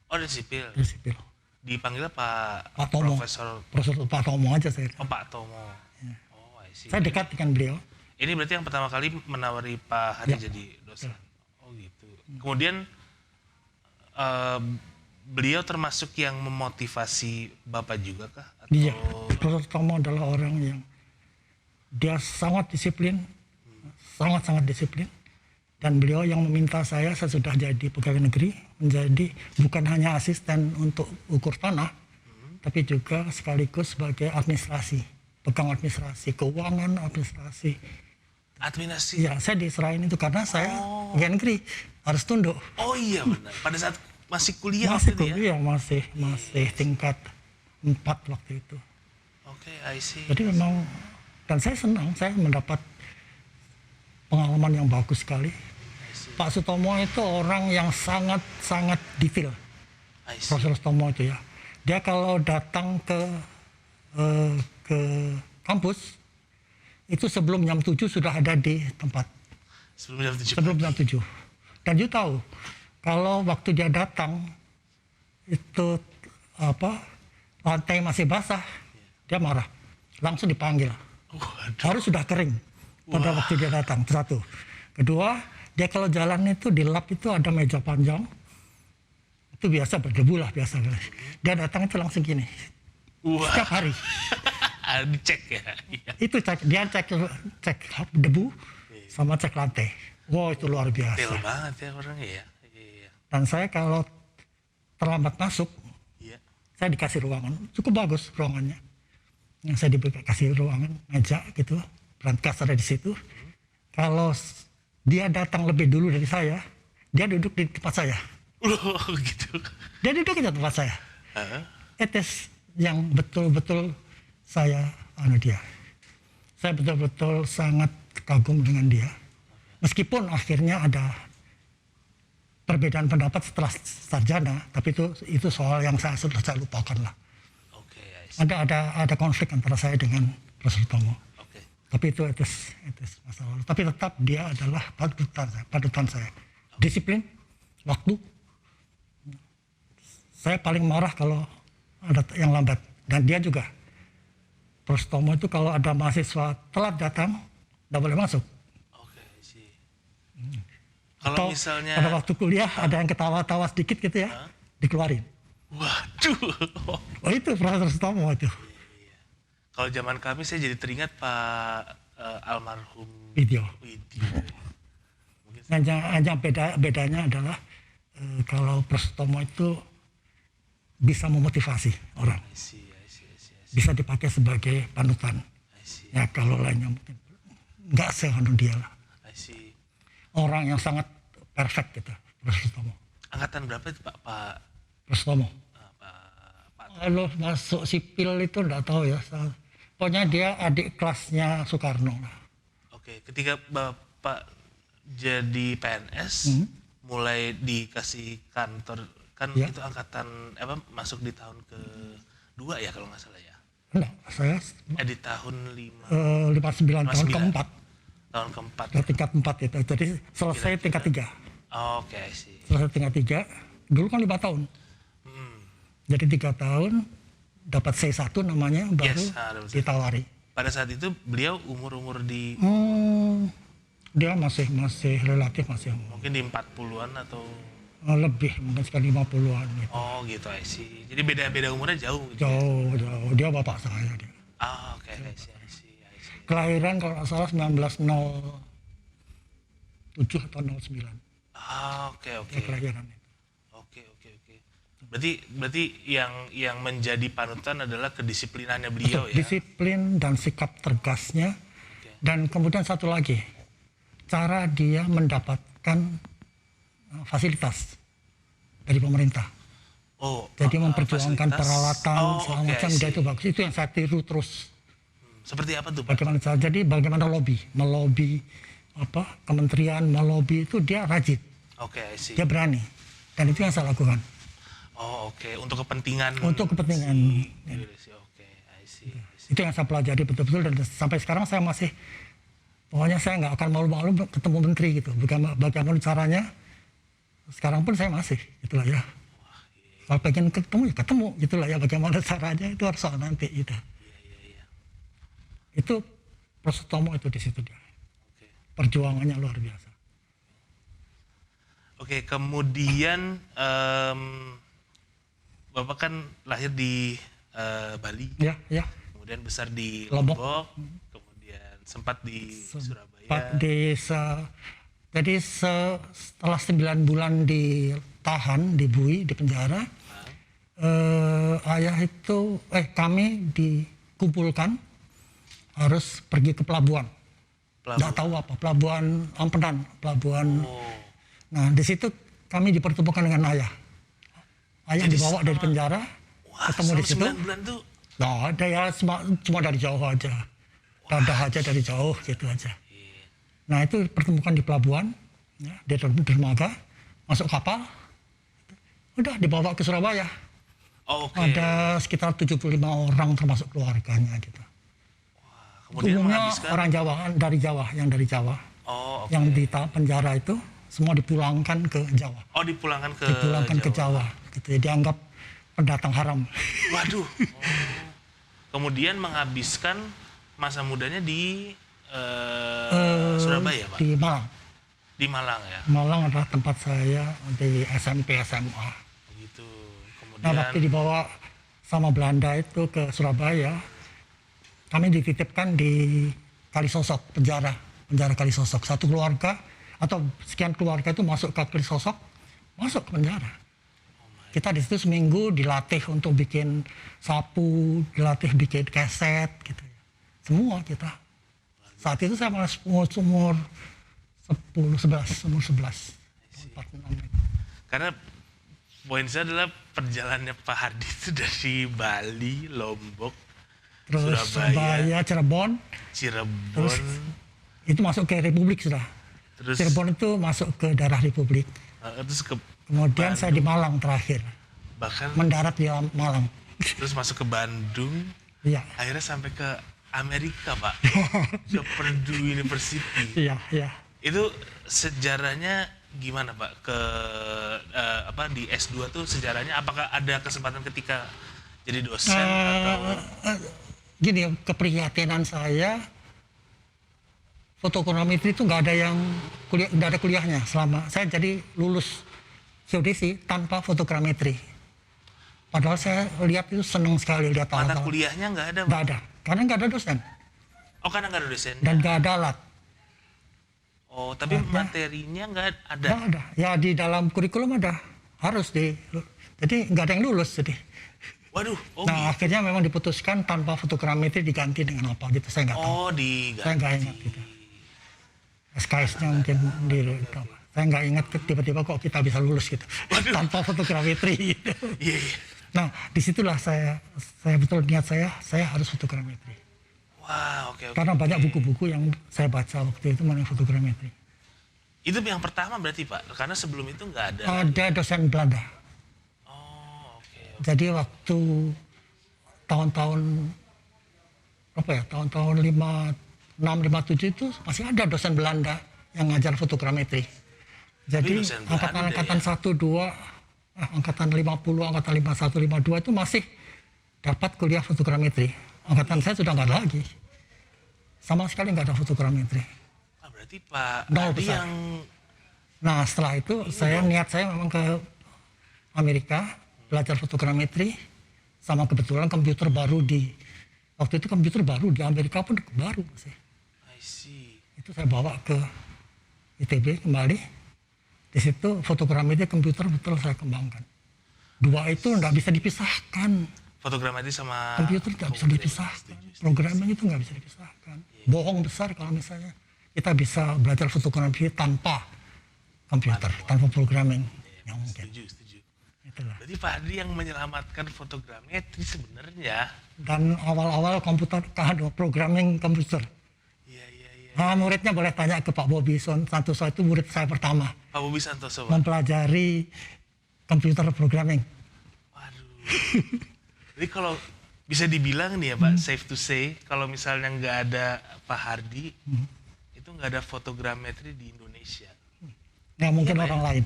Oh, dari sipil. dari sipil. Dipanggilnya Pak Pak Tomo. Profesor. Profesor Pak Tomo aja saya. Oh, Pak Tomo. Oh, I see. Saya dekat dengan beliau. Ini berarti yang pertama kali menawari Pak Hari Ya. jadi dosen. Oh gitu. Kemudian beliau termasuk yang memotivasi Bapak juga kah? Atau Iya, Profesor Tomo adalah orang yang dia sangat disiplin, sangat disiplin. Dan beliau yang meminta saya sudah jadi pegawai negeri, menjadi bukan hanya asisten untuk ukur tanah, tapi juga sekaligus sebagai administrasi, pegang administrasi, keuangan, administrasi. administrasi? Ya, saya diserahin itu karena saya pegawai negeri, harus tunduk. Oh iya benar. Pada saat masih kuliah Masih waktu itu ya? kuliah, masih tingkat 4 waktu itu. Oke, I see. Jadi memang, dan saya senang, saya mendapat pengalaman yang bagus sekali. I see. Pak Sutomo itu orang yang sangat detail. I see. Profesor Sutomo itu ya. Dia kalau datang ke kampus, itu sebelum jam 7 sudah ada di tempat. Sebelum jam 7 Sebelum pagi. jam 7. Dan you tahu, kalau waktu dia datang, itu lantai masih basah, dia marah. Langsung dipanggil. Waduh. Harus sudah kering pada waktu dia datang, itu satu. Kedua, dia kalau jalan itu di lab itu ada meja panjang, itu biasa berdebu lah biasa. Dia datang itu langsung gini, Wah. setiap hari. Dicek ya. Iya. Itu dia cek debu sama cek lantai. Wow, itu luar Detail biasa. banget ya orangnya ya. Iya. Dan saya kalau terlambat masuk, Iya. saya dikasih ruangan, cukup bagus ruangannya. Yang saya dikasih ruangan, meja gitu, berangkas ada di situ. Kalau dia datang lebih dulu dari saya, dia duduk di tempat saya. Oh gitu. Dia duduk di tempat saya. Heeh. Etes yang betul-betul saya dia. Saya betul-betul sangat kagum dengan dia. Meskipun akhirnya ada perbedaan pendapat setelah sarjana, tapi itu soal yang sudah saya lupakan lah. Oke, I see. Ada konflik antara saya dengan Profesor Tomo. Oke. Tapi itu masa lalu. Tapi tetap dia adalah panutan saya. Disiplin, waktu. Saya paling marah kalau ada yang lambat. Dan dia juga. Profesor Tomo itu kalau ada mahasiswa telat datang, tidak boleh masuk. Oke, I see. Kalau Atau misalnya pada waktu kuliah ada yang ketawa-tawa sedikit gitu ya, dikeluarin. waduh. Oh itu Profesor Tomo itu. Kalau zaman kami saya jadi teringat Pak almarhum Video. Widyo. Mungkin Hanya bedanya adalah kalau Profesor Tomo itu bisa memotivasi orang, I see. bisa dipakai sebagai panutan. I see. Ya kalau lainnya mungkin nggak sehandu dia lah. I see. Orang yang sangat perfect gitu, Profesor Tomo. Angkatan berapa itu Pak? Profesor Tomo. Pak Kalau masuk sipil itu nggak tahu ya. Pokoknya dia adik kelasnya Soekarno lah. Oke, ketika Bapak jadi PNS, mulai dikasih kantor, kan Ya. itu angkatan masuk di tahun ke-2 ya kalau nggak salah ya? Enggak, saya Di tahun 5, 59 tahun 59. keempat. tahun keempat. Ke tingkat 4 itu. Jadi selesai tingkat 3. Oke, sih. Selesai tingkat 3, dulu kan 5 tahun. Jadi 3 tahun dapat C1 namanya, baru Yes, ada betul. ditawari. Pada saat itu beliau umur di Dia masih relatif masih mungkin di 40-an atau lebih, mungkin sekitar 50-an gitu. oh gitu, I see. Jadi beda umurnya jauh gitu. Jauh. Dia bapak saya dia. Oke, I see. Kelahiran kalau nggak salah 1907 atau 09. Oke. Dia kelahiran. Oke. Berarti yang menjadi panutan adalah kedisiplinannya beliau ya. Disiplin dan sikap tegasnya. Dan kemudian satu lagi, cara dia mendapatkan fasilitas dari pemerintah. Oh, Jadi memperjuangkan fasilitas. peralatan segala Oke, macam, I dia see. itu bagus. Itu yang saya tiru terus. Seperti apa tuh, Pak? Bagaimana lobby, melobi kementerian melobi itu dia rajin, Oke, I see. dia berani, dan itu yang saya lakukan Oh, oke. Untuk kepentingan untuk kepentingan. Indonesia. Oke, I see. Itu yang saya pelajari betul-betul, dan sampai sekarang saya masih, pokoknya saya nggak akan malu-malu ketemu menteri gitu. Bagaimana caranya, sekarang pun saya masih, itulah ya. Kalau pengen ketemu ya ketemu, gitulah ya. Bagaimana caranya itu harus soal nanti gitu. Iya. Itu proses Tomo itu di situ dia. Oke. Perjuangannya luar biasa. Oke, kemudian Bapak kan lahir di Bali, Ya. kemudian besar di Lombok. Lombok, kemudian sempat di Surabaya. Jadi setelah 9 bulan ditahan di Bui, di penjara, kami dikumpulkan harus pergi ke pelabuhan. Nggak tahu apa, pelabuhan Ampenan, pelabuhan. Oh, Nah, di situ kami dipertemukan dengan ayah. Ayah Jadi dibawa dari penjara, wah, ketemu di selama situ. 9 bulan tuh. Nggak ada ya, cuma dari jauh aja. Dadah aja dari jauh, gitu aja. Nah, itu pertemukan di pelabuhan, ya, di dermaga, masuk kapal, udah dibawa ke Surabaya. Oh, oke. Ada sekitar 75 orang termasuk keluarganya gitu. Kemudian Umumnya menghabiskan. orang Jawa, yang dari Jawa. Oh, oke. Yang di penjara itu semua dipulangkan ke Jawa. Oh, dipulangkan ke Ke Jawa. Gitu. Dianggap pendatang haram. Waduh. Oh. Kemudian menghabiskan masa mudanya di Surabaya, Pak. Di Malang. Di Malang ya. Malang adalah tempat saya di SMP, SMA. Gitu. Nah, Kemudian waktu dibawa sama Belanda itu ke Surabaya, kami dititipkan di Kalisosok, penjara Kalisosok. Satu keluarga atau sekian keluarga itu masuk ke Kalisosok, masuk ke penjara. Kita di situ seminggu dilatih untuk bikin sapu, dilatih bikin keset, gitu. Semua kita. Saat itu saya masih umur 11. 46. karena poin saya adalah perjalanannya Pak Hardi itu dari Bali, Lombok, Terus Surabaya, Cirebon, Cirebon, itu masuk ke Republik sudah. terus Cirebon itu masuk ke daerah Republik. terus ke Kemudian saya di Malang terakhir, bahkan mendarat di Malang. terus masuk ke Bandung, Iya, akhirnya sampai ke Amerika, Pak, ke Purdue University. iya. Itu sejarahnya gimana, Pak? Ke di S2 tuh sejarahnya apakah ada kesempatan ketika jadi dosen atau Gini, keprihatinan saya, fotogrametri itu nggak ada kuliahnya selama saya jadi lulus geodesi tanpa fotogrametri. Padahal saya lihat itu senang sekali lihat mata alat-alat. kuliahnya nggak ada, Pak? Nggak ada, karena nggak ada dosen Oh, karena nggak ada dosen. dan nggak ada alat. Oh, tapi materinya nggak ada. Nggak ada. Ya di dalam kurikulum ada, jadi nggak ada yang lulus jadi. Waduh, oh Nah, akhirnya memang diputuskan tanpa fotogrametri diganti dengan apa gitu, saya nggak tahu. Oh, Saya nggak ingat gitu. SKS-nya mungkin saya nggak ingat tiba-tiba kok kita bisa lulus gitu tanpa fotogrametri gitu. Iya. Nah, disitulah saya betul niat saya harus fotogrametri. Wah, oke. Karena banyak buku-buku yang saya baca waktu itu mengenai fotogrametri. Itu yang pertama berarti, Pak? Karena sebelum itu nggak ada. Ada dosen Belanda. Oh, oke. Jadi waktu tahun-tahun tahun 56, 57 itu masih ada dosen Belanda yang ngajar fotogrametri. Jadi dosen Belanda angkatan 1, 2, angkatan 50, angkatan 51, 52 itu masih dapat kuliah fotogrametri. Angkatan saya sudah nggak ada lagi. Sama sekali nggak ada fotogrametri. Berarti Pak Nol Adi besar. yang Nah, setelah itu niat saya memang ke Amerika belajar fotogrametri, sama kebetulan komputer baru waktu itu komputer baru di Amerika pun baru masih. I see. Itu saya bawa ke ITB kembali. Di situ fotogrametri komputer betul saya kembangkan. Dua itu nggak bisa dipisahkan. Fotogrametri sama Komputer nggak bisa dipisahkan. Programming itu nggak bisa dipisahkan. Bohong besar kalau misalnya kita bisa belajar fotogrametri tanpa komputer, tanpa programming. Yang mungkin. Setuju. Itulah. Berarti Pak Adi yang menyelamatkan fotogrametri sebenarnya. Dan awal-awal programming komputer. Iya. Muridnya boleh tanya ke Pak Bobi Santoso, itu murid saya pertama. Pak Bobi Santoso, Pak. Mempelajari computer programming. Waduh. Jadi kalau bisa dibilang nih ya Pak, safe to say, kalau misalnya nggak ada Pak Hardi, itu nggak ada fotogrametri di Indonesia. Nggak mungkin Iya, orang lain.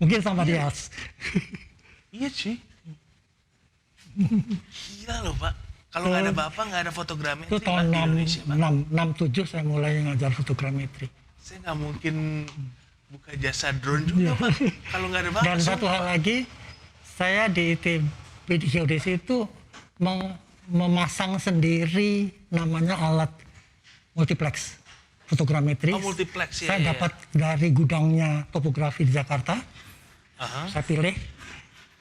Mungkin sama dia. Iya cuy. Gila loh Pak. Kalau nggak ada Bapak, nggak ada fotogrametri Itu Pak, tahun di Indonesia Pak. 67 saya mulai ngajar fotogrametri. Saya nggak mungkin buka jasa drone juga Pak. Kalau nggak ada Bapak. Dan satu hal lagi, saya di ITB di geodesi itu memasang sendiri namanya alat multiplex fotogrametri. Oh, multiplex, ya, Saya ya, dapat dari gudangnya topografi di Jakarta. Saya pilih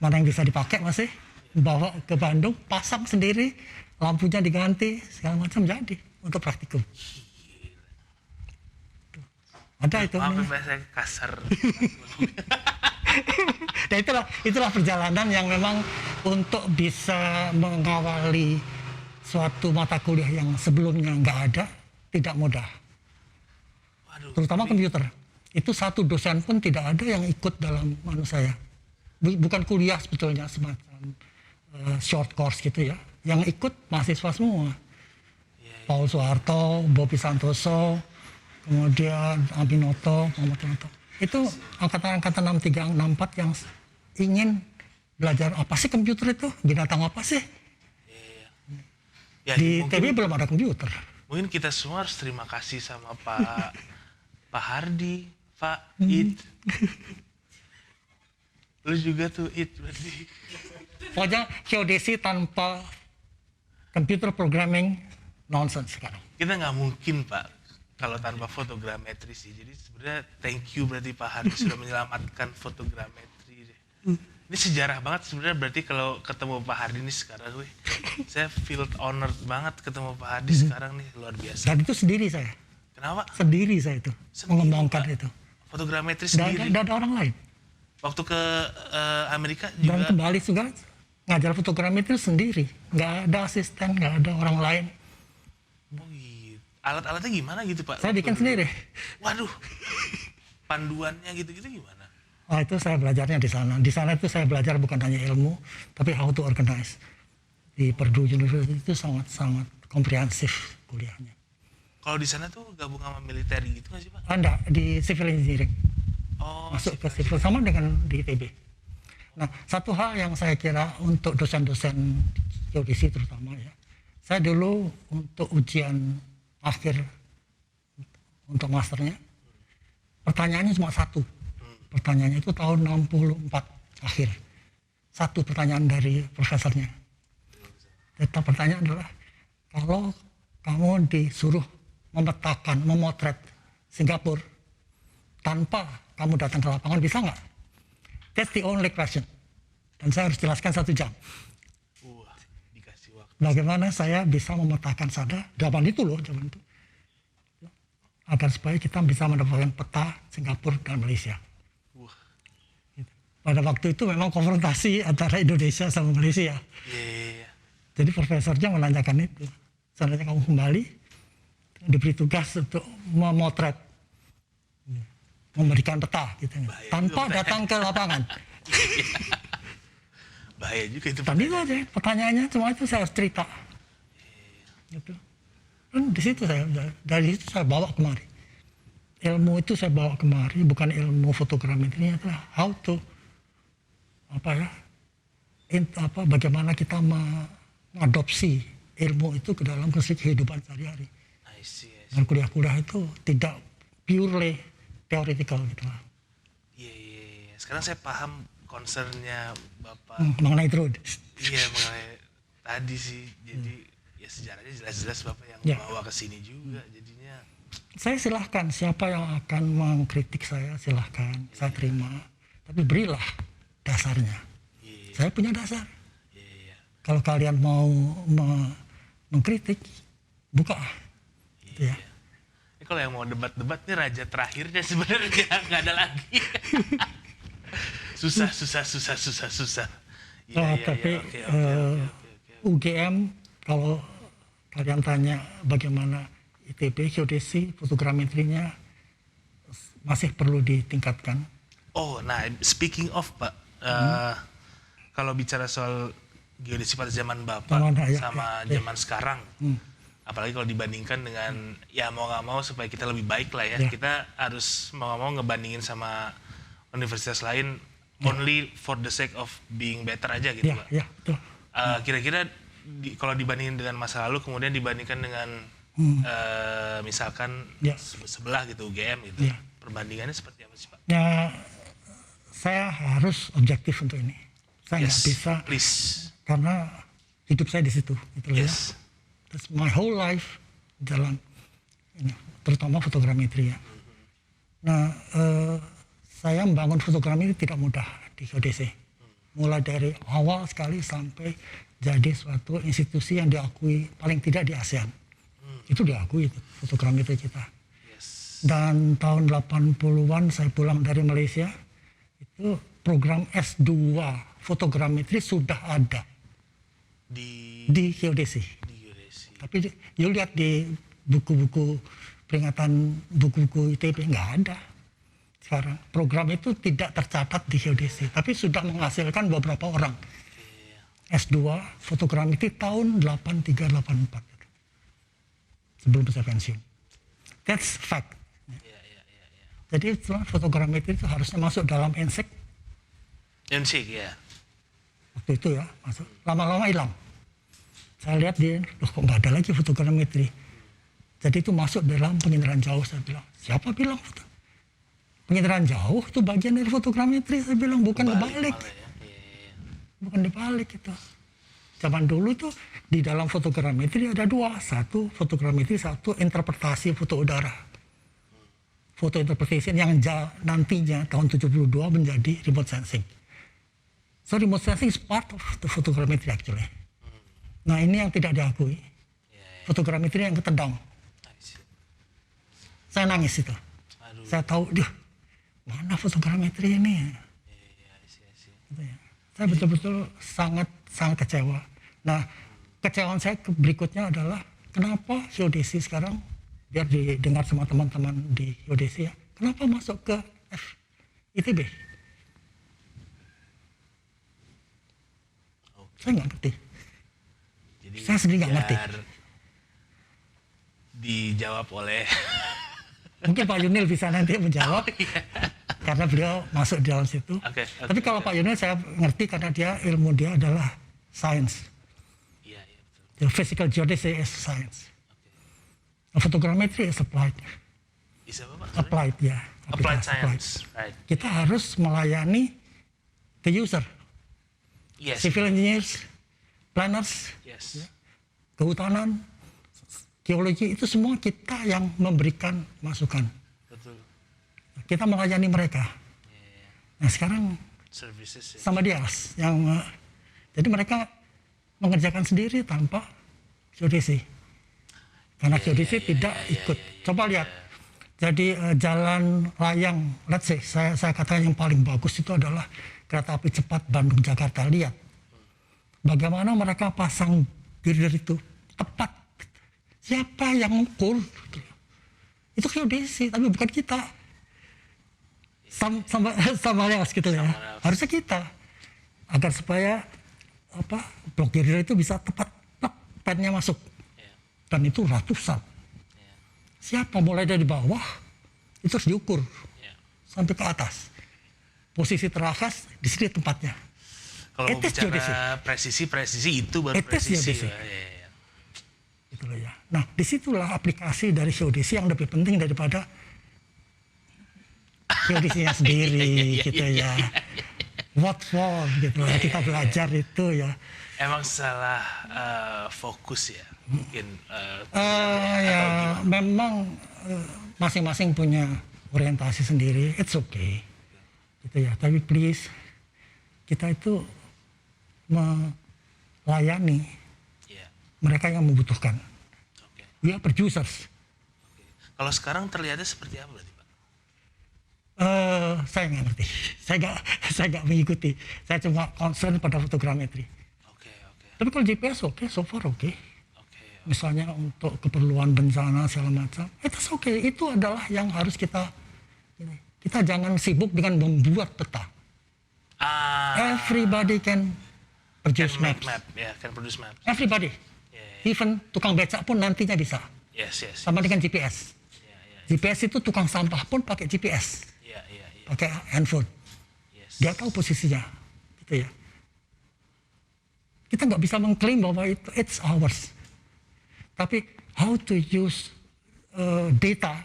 mana yang bisa dipakai masih, bawa ke Bandung, pasang sendiri, lampunya diganti, segala macam jadi untuk praktikum. Ada itu. Maaf ya, saya kasar. Dan itulah perjalanan yang memang untuk bisa mengawali suatu mata kuliah yang sebelumnya nggak ada, tidak mudah. Waduh, Terutama komputer. Itu satu dosen pun tidak ada yang ikut dalam saya. Bukan kuliah sebetulnya, semacam short course gitu ya. Yang ikut mahasiswa semua. Paul Soeharto, Bobi Santoso, kemudian Abinoto, Muhammad Noto. Itu angkatan-angkatan 63, 64 yang ingin belajar apa sih komputer itu, binatang apa sih. Ya, Di mungkin, TB belum ada komputer. mungkin kita semua harus terima kasih sama Pak Hardi, Pak It. Lu juga tuh It berarti. Pokoknya geodesi tanpa computer programming nonsense sekarang. Kita nggak mungkin Pak kalau tanpa fotogrametri sih. Jadi sebenarnya thank you berarti Pak Hardi sudah menyelamatkan fotogrametri. Ini sejarah banget sebenarnya, berarti kalau ketemu Pak Hardi nih sekarang, saya feel honored banget ketemu Pak Hardi sekarang nih, luar biasa. Dan itu sendiri saya. Kenapa? Sendiri saya itu mengembangkan Pak. itu. Fotogrametri Dan sendiri. ada orang lain. Waktu ke Amerika Dan juga. kembali juga ngajar fotogrametri sendiri. Nggak ada asisten, nggak ada orang lain. Oh gitu. Alat-alatnya gimana gitu Pak? Saya bikin sendiri. Waduh. Panduannya gitu-gitu gimana? Itu saya belajarnya di sana. Di sana itu saya belajar bukan hanya ilmu, tapi how to organize. Di Purdue University itu sangat-sangat komprehensif kuliahnya. Kalau di sana tuh gabung sama militer gitu nggak sih Pak? Enggak, di civil engineering. Oh, Masuk ke civil, sama dengan di ITB. Nah, satu hal yang saya kira untuk dosen-dosen geodesi terutama ya, saya dulu untuk ujian akhir untuk masternya, pertanyaannya cuma satu. Pertanyaannya itu tahun 64 akhir. Satu pertanyaan dari profesornya. Data pertanyaan adalah, kalau kamu disuruh memotret Singapura tanpa kamu datang ke lapangan, bisa nggak? That's the only question. Dan saya harus jelaskan 1 jam. wah, dikasih waktu. Bagaimana saya bisa memetakan sana, zaman itu. Agar supaya kita bisa mendapatkan peta Singapura dan Malaysia. Wah, Pada waktu itu memang konfrontasi antara Indonesia sama Malaysia. iya. Jadi profesornya menanyakan itu. Seandainya kamu kembali, diberi tugas untuk memotret, memberikan peta gitu, tanpa juga, datang ke lapangan. Bahaya juga itu. Dan itu aja pertanyaannya, cuma itu saya harus cerita. Gitu. Dan di situ dari situ saya bawa kemari. Ilmu itu saya bawa kemari, bukan ilmu fotogrametri, adalah how to bagaimana kita mengadopsi ilmu itu ke dalam kehidupan sehari-hari. I see. Dan kuliah-kuliah itu tidak purely theoretical gitu lah. Iya. Sekarang saya paham concernnya Bapak. Mengenai drone. Iya, mengenai tadi sih. Jadi ya sejarahnya jelas-jelas Bapak yang Ya. bawa ke sini juga. Jadinya Saya silahkan, siapa yang akan mengkritik saya silahkan, saya terima. Tapi berilah dasarnya. Iya. Saya punya dasar. Iya. Kalau kalian mau mengkritik, buka. Gitu ya. Ini kalau yang mau debat-debat nih raja terakhirnya sebenarnya nggak ada lagi. susah. Iya, Tapi oke. UGM, kalau kalian tanya bagaimana ITB, geodesi, fotogrametrinya masih perlu ditingkatkan. Oh, nah speaking of Pak, kalau bicara soal geodesi pada zaman Bapak sama zaman sekarang, apalagi kalau dibandingkan dengan ya mau nggak mau supaya kita lebih baik lah ya, kita harus mau nggak mau ngebandingin sama universitas lain only for the sake of being better aja gitu Pak. Ya, betul. Kira-kira kalau dibandingin dengan masa lalu kemudian dibandingkan dengan misalkan sebelah gitu UGM gitu, perbandingannya seperti apa sih Pak? Ya, saya harus objektif untuk ini. Saya nggak bisa, karena hidup saya di situ, gitu ya. That's my whole life dalam ini, terutama fotogrametri ya. Nah, saya membangun fotogrametri tidak mudah di geodesi. Mulai dari awal sekali sampai jadi suatu institusi yang diakui paling tidak di ASEAN. Itu diakui itu, fotogrametri kita. Dan tahun 80-an saya pulang dari Malaysia, itu program S2 fotogrametri sudah ada di geodesi. Tapi you lihat di buku-buku peringatan buku-buku ITB nggak ada sekarang. Program itu tidak tercatat di geodesi, tapi sudah menghasilkan beberapa orang. S2 fotogrametri tahun 83-84 sebelum saya pensiun. That's fact. Jadi fotogrametri itu harusnya masuk dalam ENSEC. ENSEC ya. Waktu itu ya masuk. Lama-lama hilang. Saya lihat dia, loh kok nggak ada lagi fotogrametri. Jadi itu masuk dalam penginderaan jauh. Saya bilang, siapa bilang penginderaan jauh itu bagian dari fotogrametri? Saya bilang bukan dibalik. Bukan dibalik itu. Zaman dulu tuh di dalam fotogrametri ada dua. Satu fotogrametri, satu interpretasi foto udara. Foto interpretation yang nantinya tahun 72 menjadi remote sensing. So remote sensing is part of the photogrammetry actually. Nah ini yang tidak diakui. Fotogrametri yang ketendang. Saya nangis itu. Saya tahu, mana fotogrametri ini? Gitu ya. Saya betul-betul sangat kecewa. Nah kecewaan saya berikutnya adalah kenapa geodesi sekarang, biar didengar sama teman-teman di geodesi ya, kenapa masuk ke ITB? Saya nggak ngerti. Jadi saya sendiri nggak ngerti. Dijawab oleh mungkin Pak Yunil bisa nanti menjawab karena beliau masuk di dalam situ. Tapi kalau Pak Yunil saya ngerti karena ilmu dia adalah science. The physical geodesy is science. Fotogrametri is applied. Applied ya. Applied science. Right. Kita harus melayani the user. Civil engineers, planners, kehutanan, geologi, itu semua kita yang memberikan masukan. Betul. Kita melayani mereka. Nah sekarang sama dia yang jadi mereka mengerjakan sendiri tanpa geodesi. Karena geodesi tidak ikut. Coba lihat. Jadi jalan layang, let's say, saya katakan yang paling bagus itu adalah kereta api cepat Bandung-Jakarta. Lihat. Bagaimana mereka pasang girder itu tepat. Siapa yang ngukur? Itu geodesi, tapi bukan kita. Sama yang gitu ya. Harusnya kita. Agar supaya blok girder itu bisa tepat, pennya masuk. Dan itu ratusan. Siapa mulai dari bawah, itu harus diukur. Sampai ke atas. Posisi terakhir, di sini tempatnya. Kalau mau bicara presisi itu baru presisi. Gitu loh ya. Nah, disitulah aplikasi dari geodesi yang lebih penting daripada geodesinya sendiri, gitu ya. What for, gitu ya. Kita belajar itu ya. Emang salah fokus ya, mungkin. Ya, memang masing-masing punya orientasi sendiri. It's okay, gitu ya. Tapi please, kita itu melayani mereka yang membutuhkan. We are producers. Kalau sekarang terlihatnya seperti apa berarti Pak? Saya nggak ngerti. Saya nggak mengikuti. Saya cuma concern pada fotogrametri. Tapi kalau GPS oke, so far oke. misalnya untuk keperluan bencana segala macam, itu oke. Itu adalah yang harus kita jangan sibuk dengan membuat peta. Everybody can produce maps. Can produce maps. Everybody. Even tukang becak pun nantinya bisa. Yes. Sama dengan GPS. GPS itu tukang sampah pun pakai GPS. Pakai handphone. Yes. Dia tahu posisinya. Gitu ya. Kita nggak bisa mengklaim bahwa it's ours. Tapi how to use data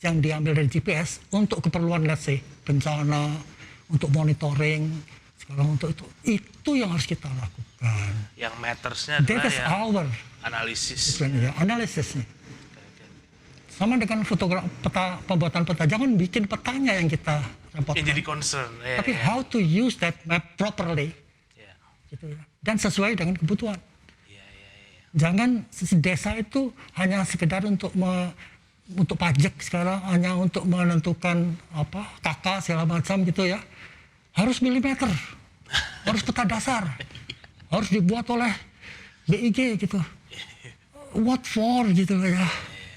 yang diambil dari GPS untuk keperluan let's say bencana, untuk monitoring, sekarang untuk itu yang harus kita lakukan. Yang mattersnya adalah our analisis. Analisisnya. Sama dengan pembuatan peta, jangan bikin petanya yang kita repotkan. Yang jadi concern. Tapi how to use that map properly, gitu ya. Dan sesuai dengan kebutuhan. Jangan desa itu hanya sekedar untuk pajak sekarang, hanya untuk menentukan KK segala macam gitu ya. Harus milimeter, harus peta dasar, harus dibuat oleh BIG gitu. What for gitu loh ya.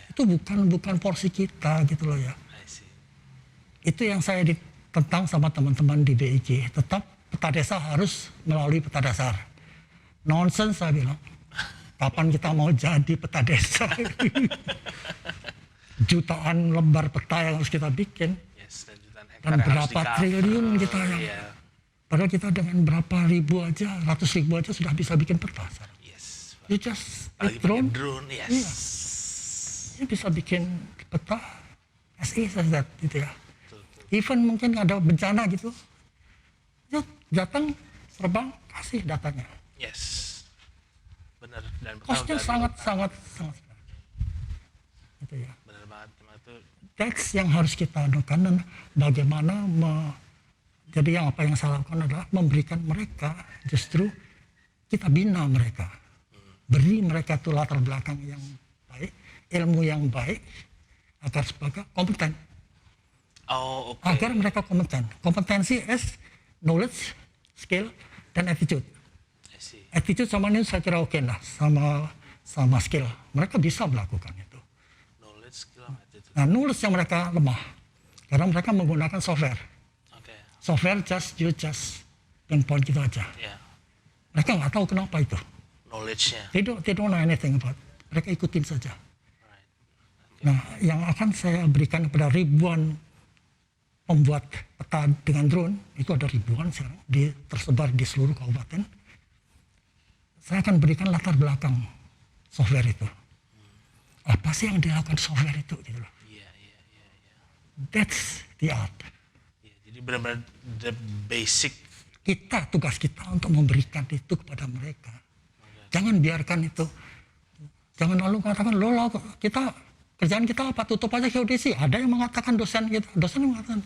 Itu bukan porsi kita gitu loh ya. Itu yang saya ditentang sama teman-teman di BIG. Tetap peta desa harus melalui peta dasar. Nonsense saya bilang. Kapan kita mau jadi peta desa? Jutaan lembar peta yang harus kita bikin. Dan berapa triliun kita yang... Padahal kita dengan berapa ribu aja, ratus ribu aja sudah bisa bikin peta. You just drone. Ya bisa bikin peta as is as that gitu ya. Even mungkin ada bencana gitu. Ya datang, terbang, kasih datanya. Benar, dan costnya sangat gitu ya. Benar banget itu. That's yang harus kita anukan, dan bagaimana jadi apa yang saya lakukan adalah memberikan mereka, justru kita bina mereka, beri mereka tuh latar belakang yang baik, ilmu yang baik agar sebagai kompeten. Agar mereka kompeten. Kompetensi is knowledge, skill, dan attitude. Attitude sama ini saya kira oke lah, sama skill. Mereka bisa melakukan itu. Knowledge, skill, attitude. Nah, knowledge yang mereka lemah, karena mereka menggunakan software. Software you just pinpoint gitu aja. Mereka nggak tahu kenapa itu. Knowledge-nya. They don't know anything about. Mereka ikutin saja. Nah, yang akan saya berikan kepada ribuan pembuat peta dengan drone, itu ada ribuan sekarang, tersebar di seluruh kabupaten. Saya akan berikan latar belakang software itu. Apa sih yang dilakukan software itu? Gitu loh. That's the art. Jadi benar-benar the basic. Tugas kita untuk memberikan itu kepada mereka. Jangan biarkan itu. Jangan lalu katakan, kerjaan kita apa? Tutup aja geodesi. Ada yang mengatakan dosen yang mengatakan.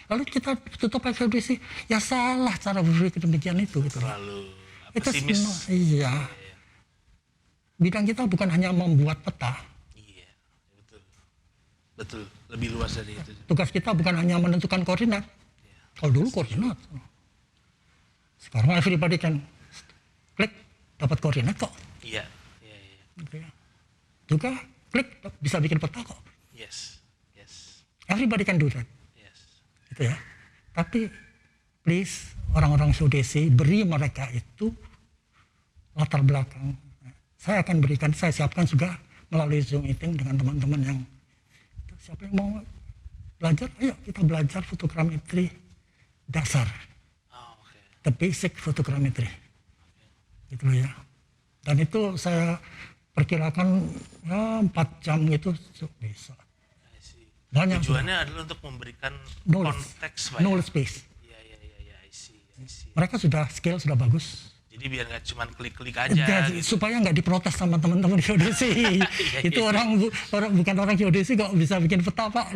Lalu kita tutup aja geodesi. Ya salah cara berpikir demikian itu. Gitu. Lalu. Iya. Bidang kita bukan hanya membuat peta. Iya, betul. Lebih luas dari itu. Tugas kita bukan hanya menentukan koordinat. Kalau dulu koordinat. Sekarang everybody can klik dapat koordinat kok. Iya. Juga klik bisa bikin peta kok. Yes. Everybody can do that. Gitu ya. Tapi please, orang-orang geodesi, beri mereka itu latar belakang. Saya akan berikan, saya siapkan juga melalui Zoom meeting dengan teman-teman yang siapa yang mau belajar, ayo kita belajar fotogrametri dasar. The basic photogrammetry. Gitu ya. Dan itu saya perkirakan 4 jam itu bisa. Banyak. Tujuannya adalah untuk memberikan konteks, knowledge base. Mereka skill sudah bagus. Jadi biar nggak cuma klik-klik aja. Gitu. Supaya nggak diprotes sama teman-teman geodesi. Itu bukan orang geodesi kok bisa bikin peta Pak.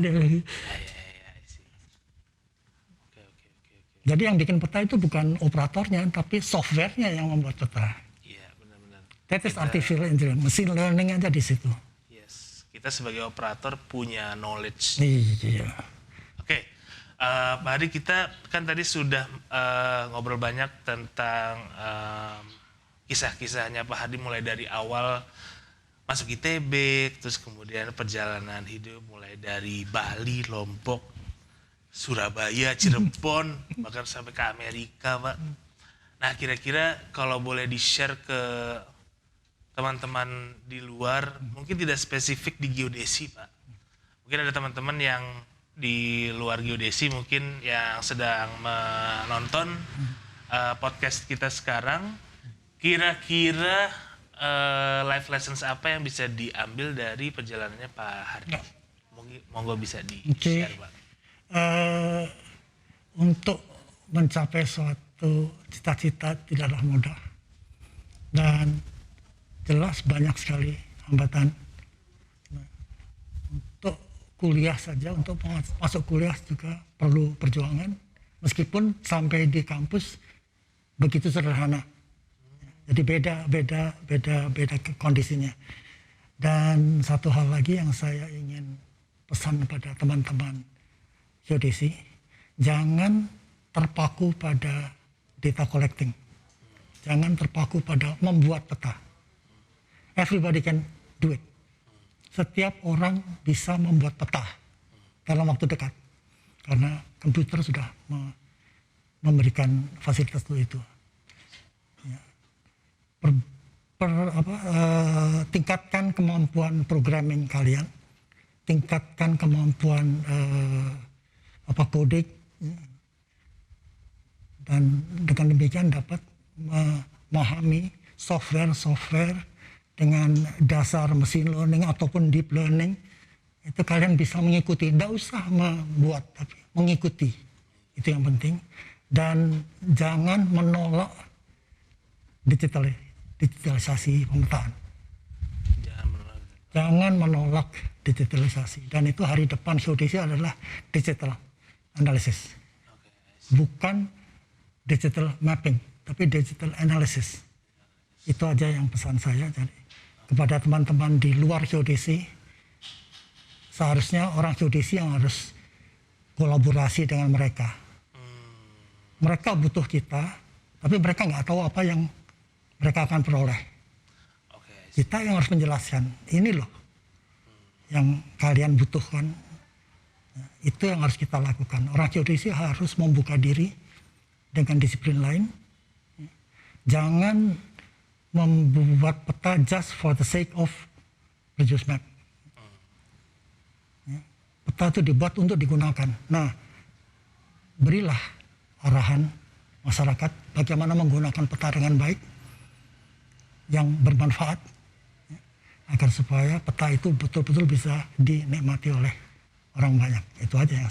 Jadi yang bikin peta itu bukan operatornya, tapi softwarenya yang membuat peta. Iya, benar-benar. That is artificial intelligence, machine learning aja di situ. Yes, kita sebagai operator punya knowledge. Iya. Oke, Pak Hadi, kita kan tadi sudah ngobrol banyak tentang kisah-kisahnya Pak Hadi mulai dari awal masuk ITB, terus kemudian perjalanan hidup mulai dari Bali, Lombok, Surabaya, Cirebon, bahkan sampai ke Amerika, Pak. Nah, kira-kira kalau boleh di-share ke teman-teman di luar, mungkin tidak spesifik di geodesi, Pak. Mungkin ada teman-teman yang di luar geodesi mungkin yang sedang menonton podcast kita sekarang. Kira-kira life lessons apa yang bisa diambil dari perjalanannya Pak Hardi? Monggo bisa di-share, Pak. Untuk mencapai suatu cita-cita tidaklah mudah. Dan jelas banyak sekali hambatan. Untuk kuliah saja, untuk masuk kuliah juga perlu perjuangan. Meskipun sampai di kampus begitu sederhana. Jadi beda kondisinya. Dan satu hal lagi yang saya ingin pesan kepada teman-teman geodesi, jangan terpaku pada data collecting. Jangan terpaku pada membuat peta. Everybody can do it. Setiap orang bisa membuat peta dalam waktu dekat. Karena komputer sudah memberikan fasilitas itu. Ya. Tingkatkan kemampuan programming kalian, tingkatkan kemampuan coding, dan dengan demikian dapat memahami software dengan dasar machine learning ataupun deep learning. Itu kalian bisa mengikuti, tidak usah membuat, tapi mengikuti. Itu yang penting. Dan jangan menolak digitalisasi pemetaan. Jangan menolak digitalisasi. Dan itu hari depan geodesi adalah digital analysis. Bukan digital mapping, tapi digital analysis. Itu aja yang pesan saya. Jadi kepada teman-teman di luar geodesi, seharusnya orang geodesi yang harus kolaborasi dengan mereka. Mereka butuh kita, tapi mereka nggak tahu apa yang mereka akan peroleh. Kita yang harus menjelaskan, ini loh yang kalian butuhkan. Itu yang harus kita lakukan. Orang geodesi harus membuka diri dengan disiplin lain. Jangan membuat peta just for the sake of produce map. Peta itu dibuat untuk digunakan. Nah, berilah arahan masyarakat bagaimana menggunakan peta dengan baik, yang bermanfaat, agar supaya peta itu betul-betul bisa dinikmati oleh orang banyak. Itu aja yang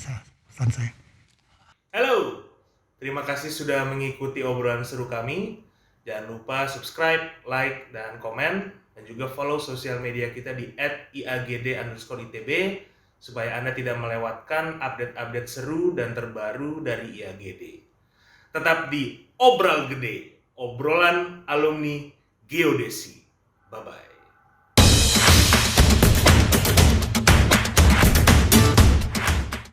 pesan saya. Halo, terima kasih sudah mengikuti obrolan seru kami. Jangan lupa subscribe, like, dan komen, dan juga follow sosial media kita di @iagd_itb supaya Anda tidak melewatkan update-update seru dan terbaru dari IAGD. Tetap di Obral Gede, obrolan alumni geodesi. Bye-bye.